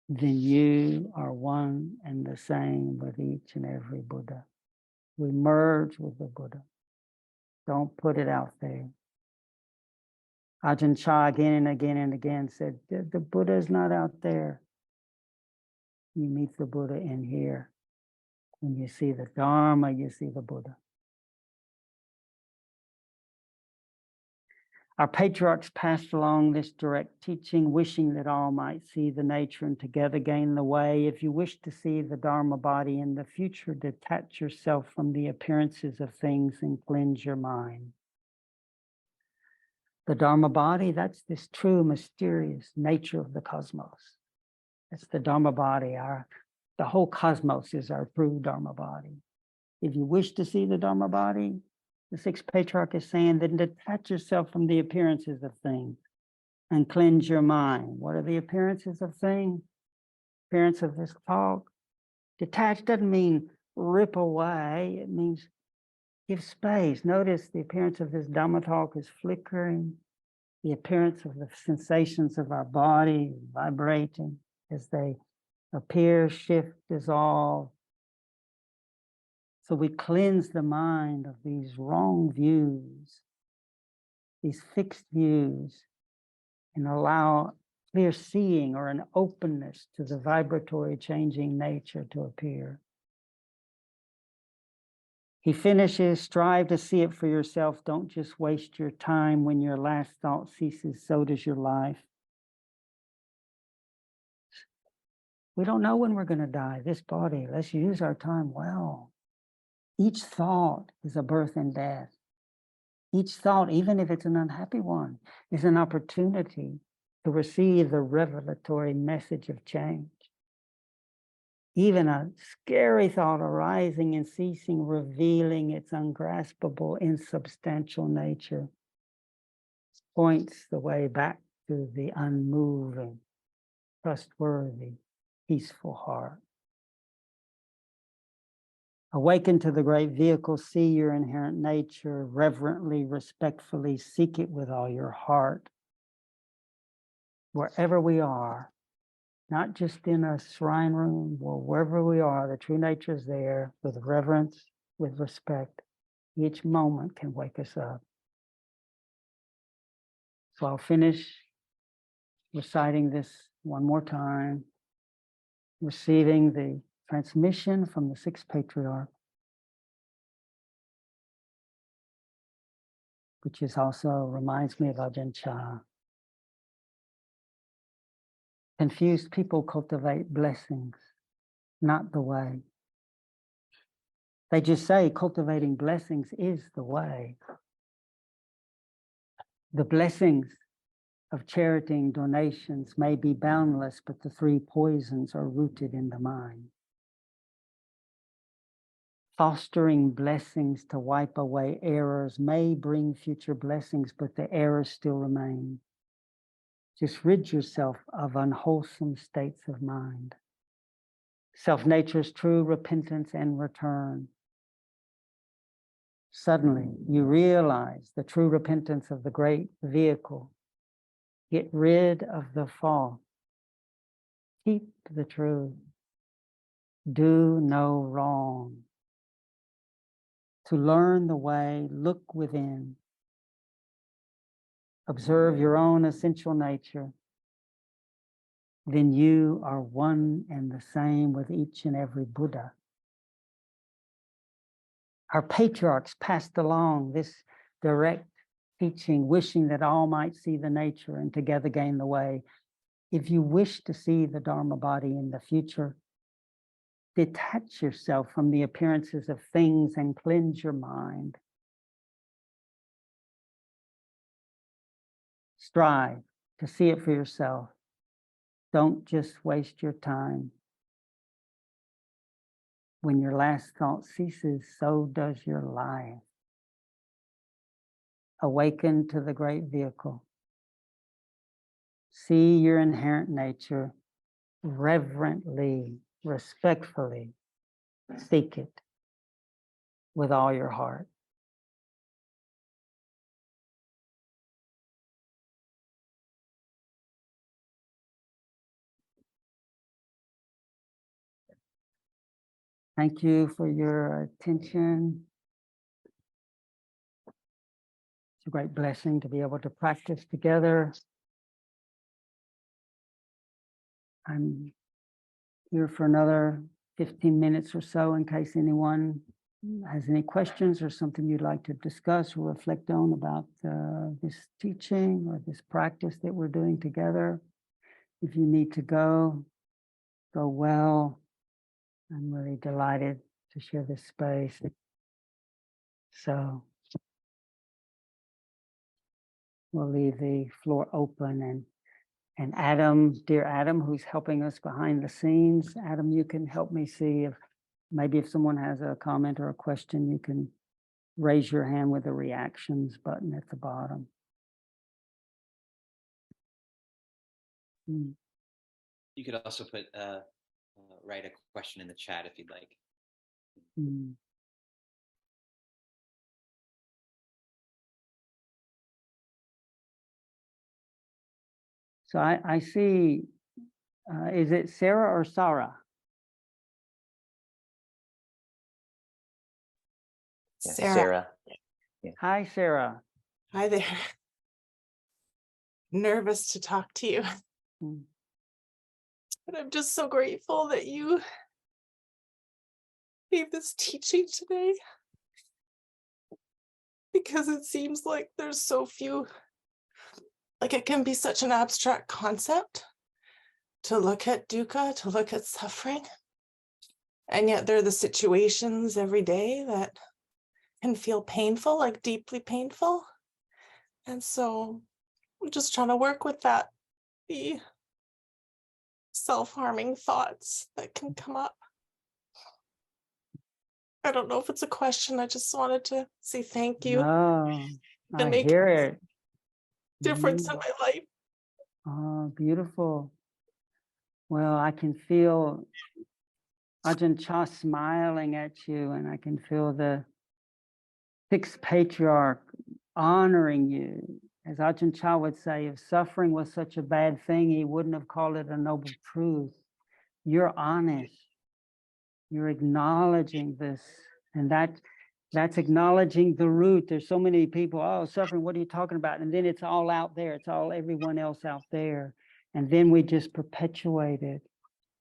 Then you are one and the same with each and every Buddha. We merge with the Buddha. Don't put it out there. Ajahn Chah again and again and again said, the Buddha is not out there. You meet the Buddha in here. When you see the Dharma, you see the Buddha. Our patriarchs passed along this direct teaching, wishing that all might see the nature and together gain the way. If you wish to see the Dharma body in the future, detach yourself from the appearances of things and cleanse your mind. The Dharma body, that's this true, mysterious nature of the cosmos. That's the Dharma body. The whole cosmos is our true Dharma body. If you wish to see the Dharma body, the 6th patriarch is saying, then detach yourself from the appearances of things and cleanse your mind. What are the appearances of things? Appearance of this talk. Detach doesn't mean rip away. It means give space. Notice the appearance of this Dhamma talk is flickering. The appearance of the sensations of our body vibrating as they appear, shift, dissolve. So we cleanse the mind of these wrong views, these fixed views, and allow clear seeing or an openness to the vibratory changing nature to appear. He finishes, strive to see it for yourself. Don't just waste your time. When your last thought ceases, so does your life. We don't know when we're going to die. This body, let's use our time well. Each thought is a birth and death. Each thought, even if it's an unhappy one, is an opportunity to receive the revelatory message of change. Even a scary thought arising and ceasing, revealing its ungraspable, insubstantial nature, points the way back to the unmoving, trustworthy, peaceful heart. Awaken to the great vehicle, see your inherent nature, reverently, respectfully, seek it with all your heart. Wherever we are, not just in a shrine room, or wherever we are, the true nature is there with reverence, with respect. Each moment can wake us up. So I'll finish reciting this one more time, receiving the transmission from the sixth patriarch, which is also reminds me of Ajahn Chah. Confused people cultivate blessings, not the way. They just say cultivating blessings is the way. The blessings of charity and donations may be boundless, but the three poisons are rooted in the mind. Fostering blessings to wipe away errors may bring future blessings, but the errors still remain. Just rid yourself of unwholesome states of mind. Self-nature's true repentance and return. Suddenly, you realize the true repentance of the great vehicle. Get rid of the false. Keep the truth. Do no wrong. To learn the way, look within. Observe your own essential nature. Then you are one and the same with each and every Buddha. Our patriarchs passed along this direct teaching, wishing that all might see the nature and together gain the way. If you wish to see the Dharma body in the future, detach yourself from the appearances of things and cleanse your mind. Strive to see it for yourself. Don't just waste your time. When your last thought ceases, so does your life. Awaken to the great vehicle. See your inherent nature, reverently, respectfully, seek it with all your heart. Thank you for your attention. It's a great blessing to be able to practice together. I'm here for another 15 minutes or so in case anyone has any questions or something you'd like to discuss or reflect on about this teaching or this practice that we're doing together. If you need to go well. I'm really delighted to share this space. So we'll leave the floor open, and Adam, dear Adam, who's helping us behind the scenes. Adam, you can help me see if someone has a comment or a question, you can raise your hand with the reactions button at the bottom. You could also put write a question in the chat if you'd like. So I see, is it Sarah or Sarah? Yeah, Sarah. Yeah. Hi, Sarah. Hi there. Nervous to talk to you. But I'm just so grateful that you gave this teaching today. because it seems like there's so few, like it can be such an abstract concept to look at dukkha, to look at suffering. And yet there are the situations every day that can feel painful, like deeply painful. And so I'm just trying to work with that, the self-harming thoughts that can come up. I don't know if it's a question. I just wanted to say thank you. Oh, To I make hear it. difference in Mm. my life. Oh, beautiful. Well, I can feel Ajahn Chah smiling at you, and I can feel the sixth patriarch honoring you. As Ajahn Chah would say, if suffering was such a bad thing, he wouldn't have called it a noble truth. You're honest. You're acknowledging this, and that's acknowledging the root. There's so many people, oh, suffering, what are you talking about? And then it's all out there. It's all everyone else out there. And then we just perpetuate it.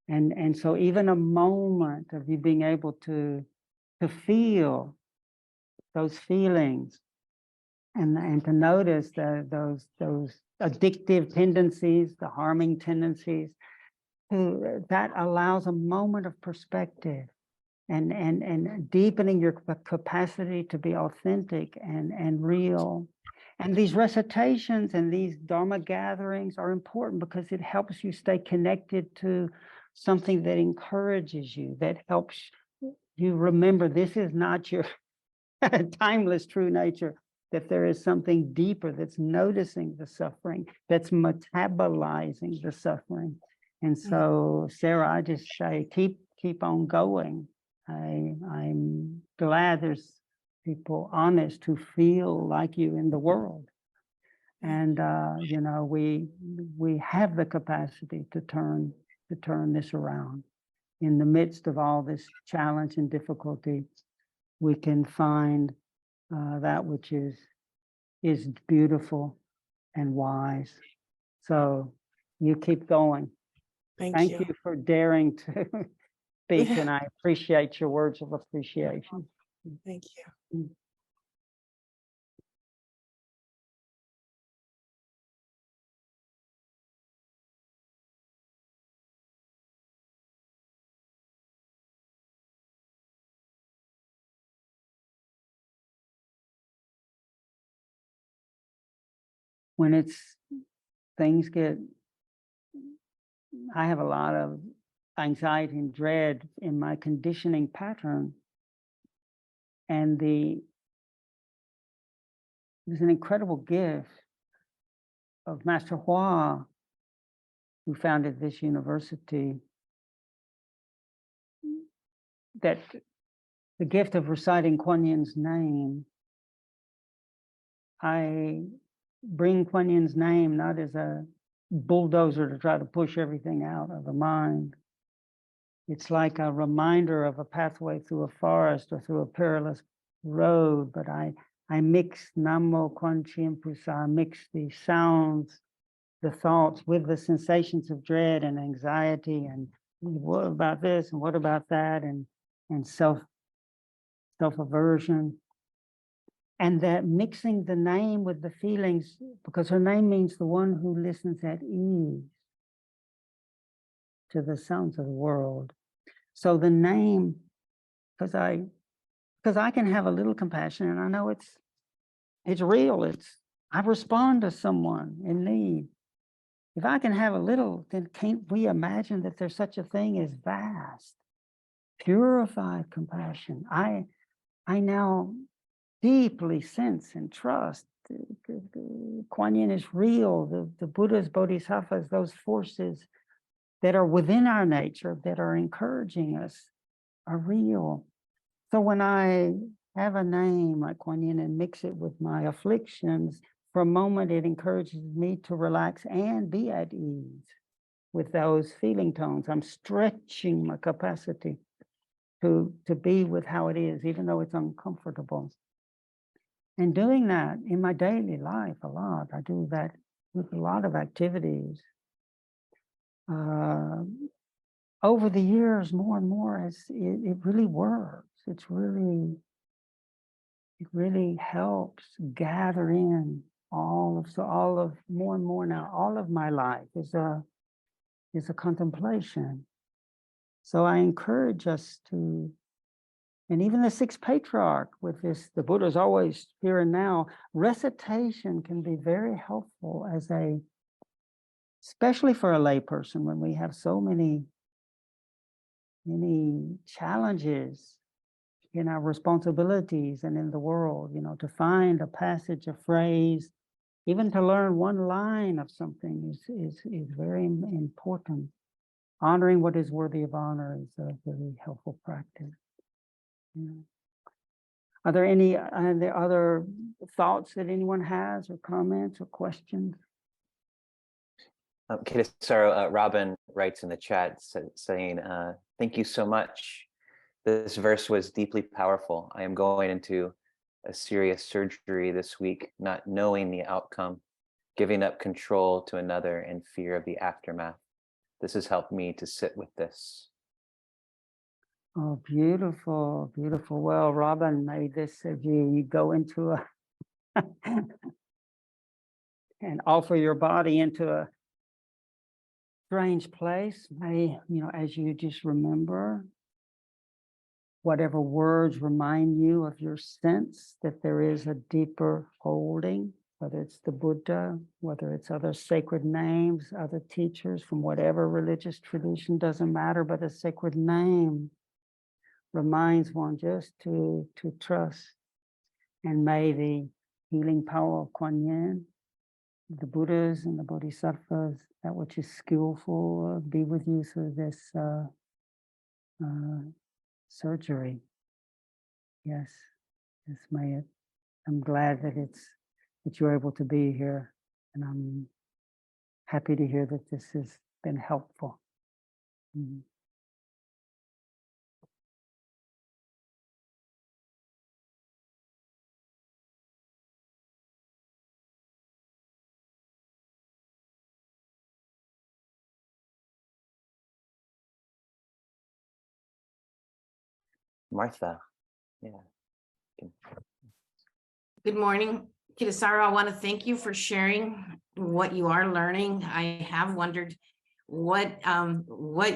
And so even a moment of you being able to feel those feelings and to notice those addictive tendencies, the harming tendencies, that allows a moment of perspective and deepening your capacity to be authentic and real. And these recitations and these Dharma gatherings are important because it helps you stay connected to something that encourages you, that helps you remember this is not your timeless true nature, that there is something deeper that's noticing the suffering, that's metabolizing the suffering. And so, Sarah, I just say, keep on going. I'm glad there's people honest who feel like you in the world. And you know, we have the capacity to turn this around. In the midst of all this challenge and difficulty, we can find that which is beautiful and wise. So you keep going. Thank you for daring to speak, and I appreciate your words of appreciation. Thank you. When things get, I have a lot of anxiety and dread in my conditioning pattern, and there's an incredible gift of Master Hua, who founded this university, that the gift of reciting Kuan Yin's name. I bring Kuan Yin's name not as a bulldozer to try to push everything out of the mind. It's like a reminder of a pathway through a forest or through a perilous road, but I mix Namo Kuan Yin Pusa, I mix the sounds, the thoughts with the sensations of dread and anxiety and what about this and what about that and self-aversion. And that mixing the name with the feelings, because her name means the one who listens at ease to the sounds of the world. So the name, because I can have a little compassion, and I know it's real. I respond to someone in need. If I can have a little, then can't we imagine that there's such a thing as vast, purified compassion? I now deeply sense and trust Kuan Yin is real. The Buddha's bodhisattvas, those forces that are within our nature, that are encouraging us, are real. So when I have a name like Kuan Yin and mix it with my afflictions, for a moment it encourages me to relax and be at ease with those feeling tones. I'm stretching my capacity to be with how it is, even though it's uncomfortable. And doing that in my daily life a lot. I do that with a lot of activities. Over the years, more and more, it really works. It's really it really helps gather in all of more and more now, all of my life is a contemplation. So I encourage us to, and even the sixth patriarch with this, the Buddha's always here and now, recitation can be very helpful as especially for a layperson when we have so many challenges in our responsibilities and in the world, to find a passage, a phrase, even to learn one line of something is very important. Honoring what is worthy of honor is a very helpful practice. Are there any other thoughts that anyone has, or comments or questions? Kittisaro, Robin writes in the chat saying, thank you so much. This verse was deeply powerful. I am going into a serious surgery this week, not knowing the outcome, giving up control to another in fear of the aftermath. This has helped me to sit with this. Oh, beautiful, beautiful. Well, Robin, may this, if you go into and offer your body into a strange place, may, as you just remember, whatever words remind you of your sense that there is a deeper holding, whether it's the Buddha, whether it's other sacred names, other teachers from whatever religious tradition, doesn't matter, but a sacred name reminds one just to trust. And may the healing power of Kuan Yin, the Buddhas and the Bodhisattvas, that which is skillful, be with you through this surgery. Yes, may it. I'm glad that you're able to be here, and I'm happy to hear that this has been helpful. Mm-hmm. Martha, yeah. Good morning, Kittisaro. I want to thank you for sharing what you are learning. I have wondered what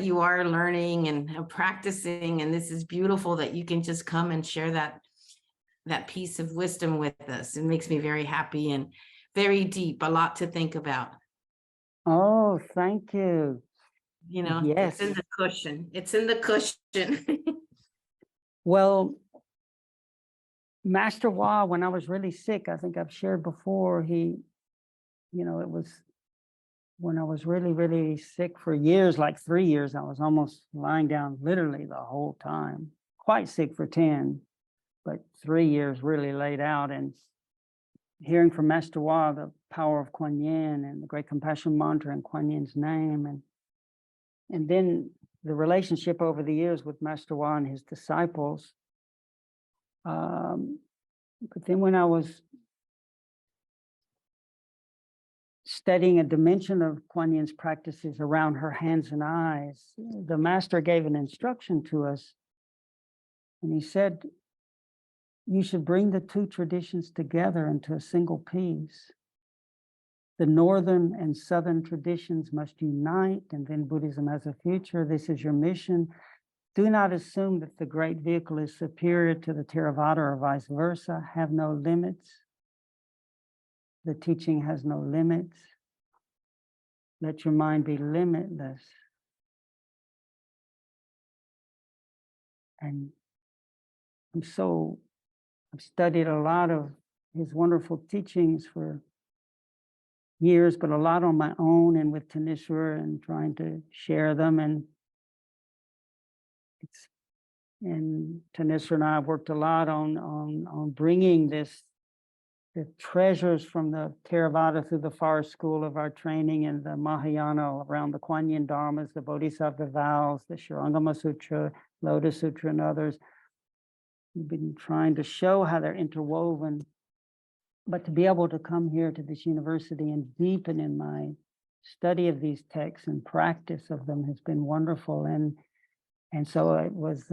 you are learning and practicing, and this is beautiful that you can just come and share that piece of wisdom with us. It makes me very happy and very deep, a lot to think about. Oh, thank you. Yes. It's in the cushion. It's in the cushion. Well, Master Hua, when I was really sick, I think I've shared before, it was when I was really, really sick for years, like 3 years, I was almost lying down literally the whole time, quite sick for 10, but 3 years really laid out, and hearing from Master Hua, the power of Kuan Yin and the great compassion mantra and Kuan Yin's name, and then the relationship over the years with Master Hua and his disciples. But then when I was studying a dimension of Kuan Yin's practices around her hands and eyes, the master gave an instruction to us. And he said, you should bring the two traditions together into a single piece. The northern and southern traditions must unite, and then Buddhism has a future. This is your mission. Do not assume that the great vehicle is superior to the Theravada or vice versa. Have no limits. The teaching has no limits. Let your mind be limitless. And I've studied a lot of his wonderful teachings for years, but a lot on my own and with Kittisaro and trying to share them. And Kittisaro and I have worked a lot on bringing the treasures from the Theravada through the forest school of our training and the Mahayana around the Kuan Yin Dharmas, the Bodhisattva vows, the Shurangama Sutra, Lotus Sutra, and others. We've been trying to show how they're interwoven, but to be able to come here to this university and deepen in my study of these texts and practice of them has been wonderful. And so it was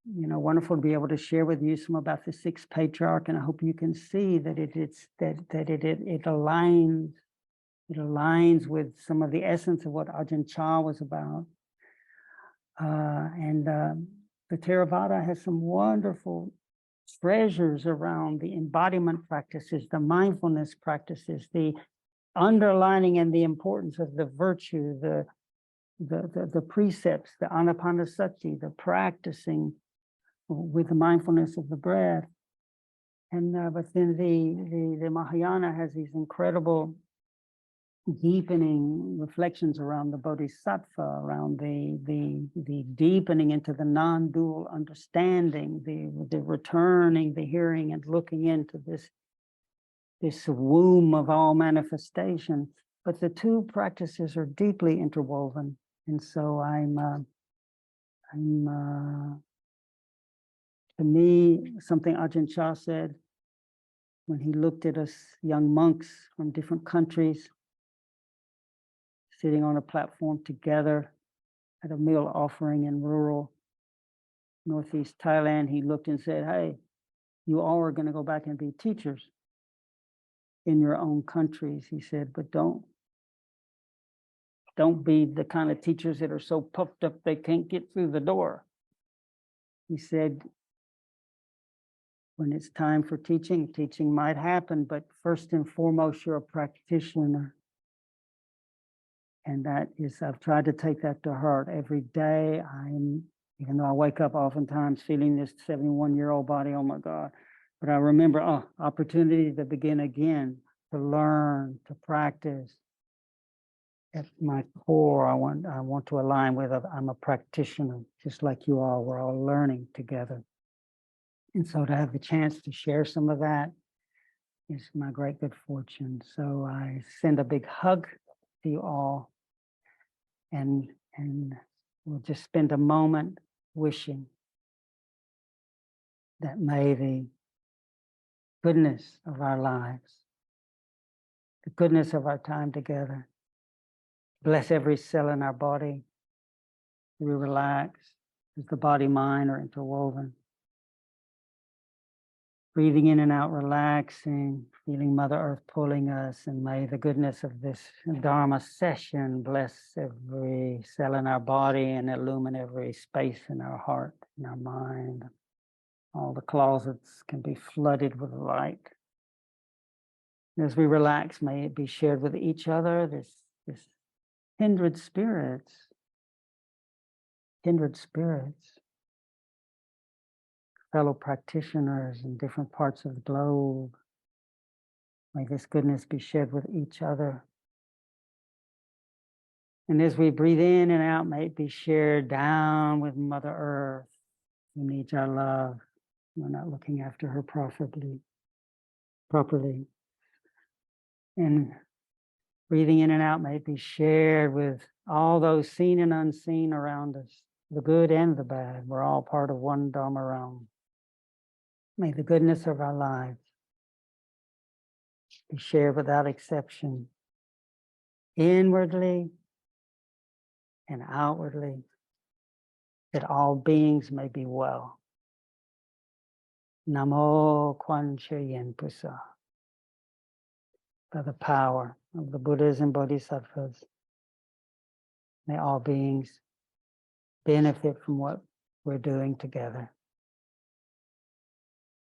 wonderful to be able to share with you some about the sixth patriarch, and I hope you can see that it aligns with some of the essence of what Ajahn Chah was about. And the Theravada has some wonderful treasures around the embodiment practices, the mindfulness practices, the underlining and the importance of the virtue, the precepts, the anapanasati, the practicing with the mindfulness of the breath. And but then the Mahayana has these incredible deepening reflections around the bodhisattva, around the deepening into the non-dual understanding, the returning, the hearing, and looking into this womb of all manifestation. But the two practices are deeply interwoven, and so to me, something Ajahn Chah said when he looked at us young monks from different countries sitting on a platform together at a meal offering in rural Northeast Thailand, he looked and said, hey, you all are going to go back and be teachers in your own countries. He said, but don't be the kind of teachers that are so puffed up they can't get through the door. He said, when it's time for teaching, teaching might happen, but first and foremost, you're a practitioner. And that is, I've tried to take that to heart every day. Even though I wake up oftentimes feeling this 71-year-old body, oh my God, but I remember, opportunity to begin again, to learn, to practice. At my core, I want to align with, I'm a practitioner, just like you are. We're all learning together. And so to have the chance to share some of that is my great good fortune. So I send a big hug to you all, and we'll just spend a moment wishing that may the goodness of our lives, the goodness of our time together, bless every cell in our body. We relax as the body-mind are interwoven. Breathing in and out, relaxing, feeling Mother Earth pulling us, and may the goodness of this Dharma session bless every cell in our body and illumine every space in our heart, in our mind. All the closets can be flooded with light. And as we relax, may it be shared with each other, this kindred spirits, fellow practitioners in different parts of the globe. May this goodness be shared with each other. And as we breathe in and out, may it be shared down with Mother Earth, who needs our love. We're not looking after her properly. And breathing in and out, may it be shared with all those seen and unseen around us, the good and the bad. We're all part of one Dharma realm. May the goodness of our lives be shared without exception, inwardly and outwardly, that all beings may be well. Namo Kwan Cheyen Pusa. By the power of the Buddhas and Bodhisattvas, may all beings benefit from what we're doing together.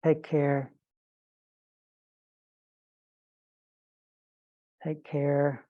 Take care. Take care